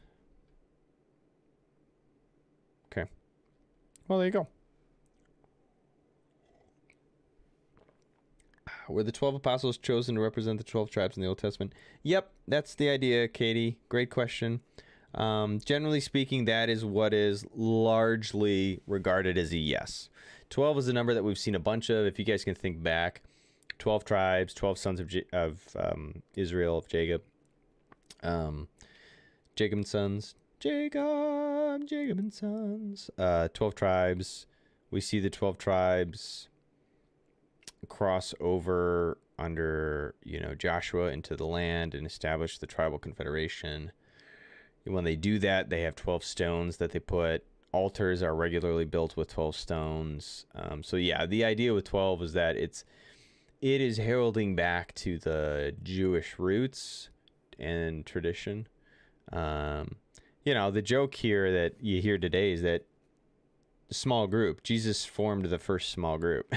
Okay. Well, there you go. Were the 12 apostles chosen to represent the 12 tribes in the Old Testament? Yep, that's the idea, Katie. Great question. Generally speaking, that is what is largely regarded as a yes. 12 is a number that we've seen a bunch of. If you guys can think back, 12 tribes, 12 sons of Israel, of Jacob. Jacob and sons. Jacob and sons. 12 tribes. We see the 12 tribes cross over under, Joshua into the land and establish the tribal confederation. And when they do that, they have 12 stones that they put. Altars are regularly built with 12 stones. So yeah, the idea with 12 is that it is heralding back to the Jewish roots and tradition. The joke here that you hear today is that small group. Jesus formed the first small group.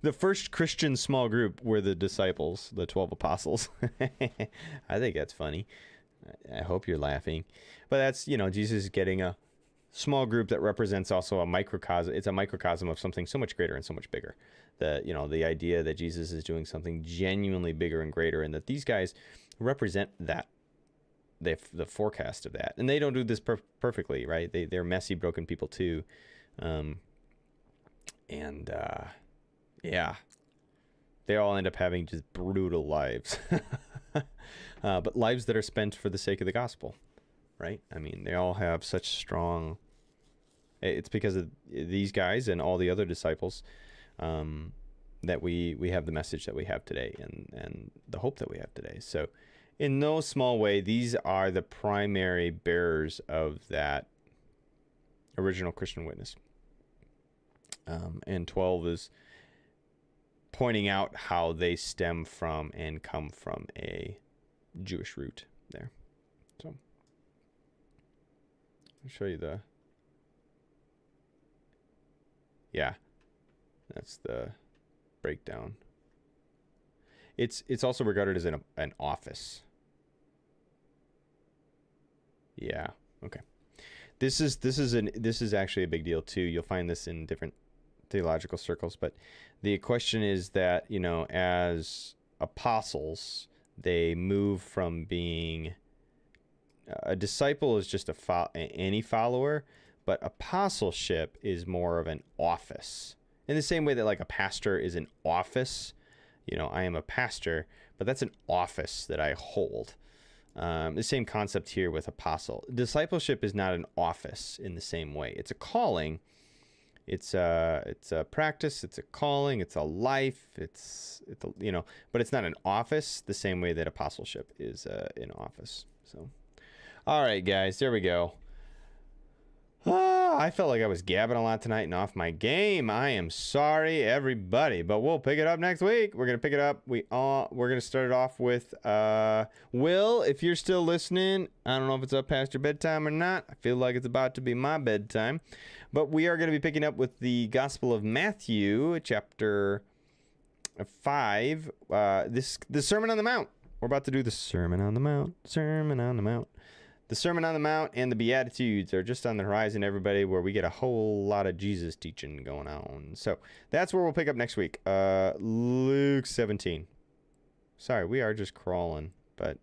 The first Christian small group were the disciples, the 12 apostles. I think that's funny. I hope you're laughing. But that's, Jesus is getting a small group that represents also a microcosm. It's a microcosm of something so much greater and so much bigger. The idea that Jesus is doing something genuinely bigger and greater, and that these guys represent that. The forecast of that, and they don't do this perfectly, right? They're messy, broken people too, yeah, they all end up having just brutal lives, but lives that are spent for the sake of the gospel, right? I mean, they all have such strong. It's because of these guys and all the other disciples that we have the message that we have today, and the hope that we have today. So. In no small way, these are the primary bearers of that original Christian witness. And 12 is pointing out how they stem from and come from a Jewish root there. So, I'll show you yeah, that's the breakdown. It's also regarded as an office. Yeah. Okay. This is actually a big deal too. You'll find this in different theological circles, but the question is that, as apostles, they move from being a disciple is just any follower, but apostleship is more of an office. In the same way that like a pastor is an office, I am a pastor, but that's an office that I hold. The same concept here with apostle. Discipleship is not an office in the same way. It's a calling. It's a practice. It's a calling. It's a life. But it's not an office the same way that apostleship is an office. So, all right, guys, there we go. I felt like I was gabbing a lot tonight and off my game. I am sorry, everybody, but we'll pick it up next week. We're gonna pick it up. We're gonna start it off with Will. If you're still listening, I don't know if it's up past your bedtime or not. I feel like it's about to be my bedtime, But we are going to be picking up with the Gospel of Matthew, chapter 5. The Sermon on the Mount. We're about to do the Sermon on the Mount. Sermon on the Mount. The Sermon on the Mount and the Beatitudes are just on the horizon, everybody, where we get a whole lot of Jesus teaching going on. So that's where we'll pick up next week. Luke 17. Sorry, we are just crawling, but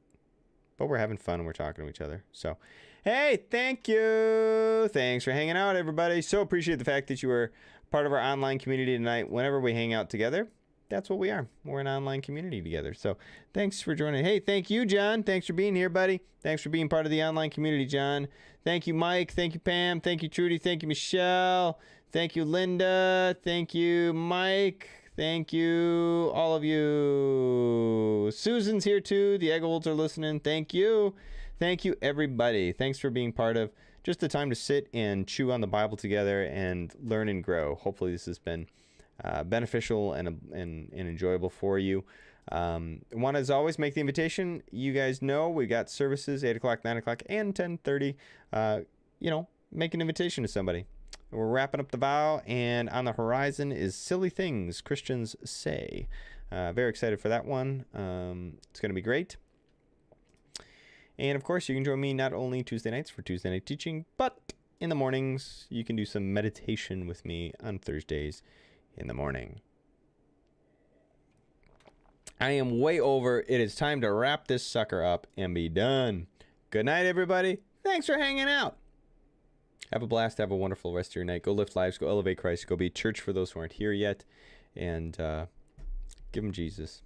we're having fun and we're talking to each other. So, hey, thank you. Thanks for hanging out, everybody. So appreciate the fact that you were part of our online community tonight. Whenever we hang out together, that's what we are. We're an online community together. So thanks for joining. Hey, thank you, John. Thanks for being here, buddy. Thanks for being part of the online community, John. Thank you, Mike. Thank you, Pam. Thank you, Trudy. Thank you, Michelle. Thank you, Linda. Thank you, Mike. Thank you, all of you. Susan's here, too. The Eggolds are listening. Thank you. Thank you, everybody. Thanks for being part of just the time to sit and chew on the Bible together and learn and grow. Hopefully this has been beneficial and enjoyable for you. Want to, as always, make the invitation. You guys know we got services 8 o'clock, 9 o'clock, and 10:30. Make an invitation to somebody. We're wrapping up the vow, and on the horizon is Silly Things Christians Say. Very excited for that one. It's going to be great. And, of course, you can join me not only Tuesday nights for Tuesday night teaching, but in the mornings you can do some meditation with me on Thursdays in the morning. I am way over. It is time to wrap this sucker up and be done. Good night, everybody. Thanks for hanging out. Have a blast. Have a wonderful rest of your night. Go lift lives. Go elevate Christ. Go be church for those who aren't here yet. And give them Jesus.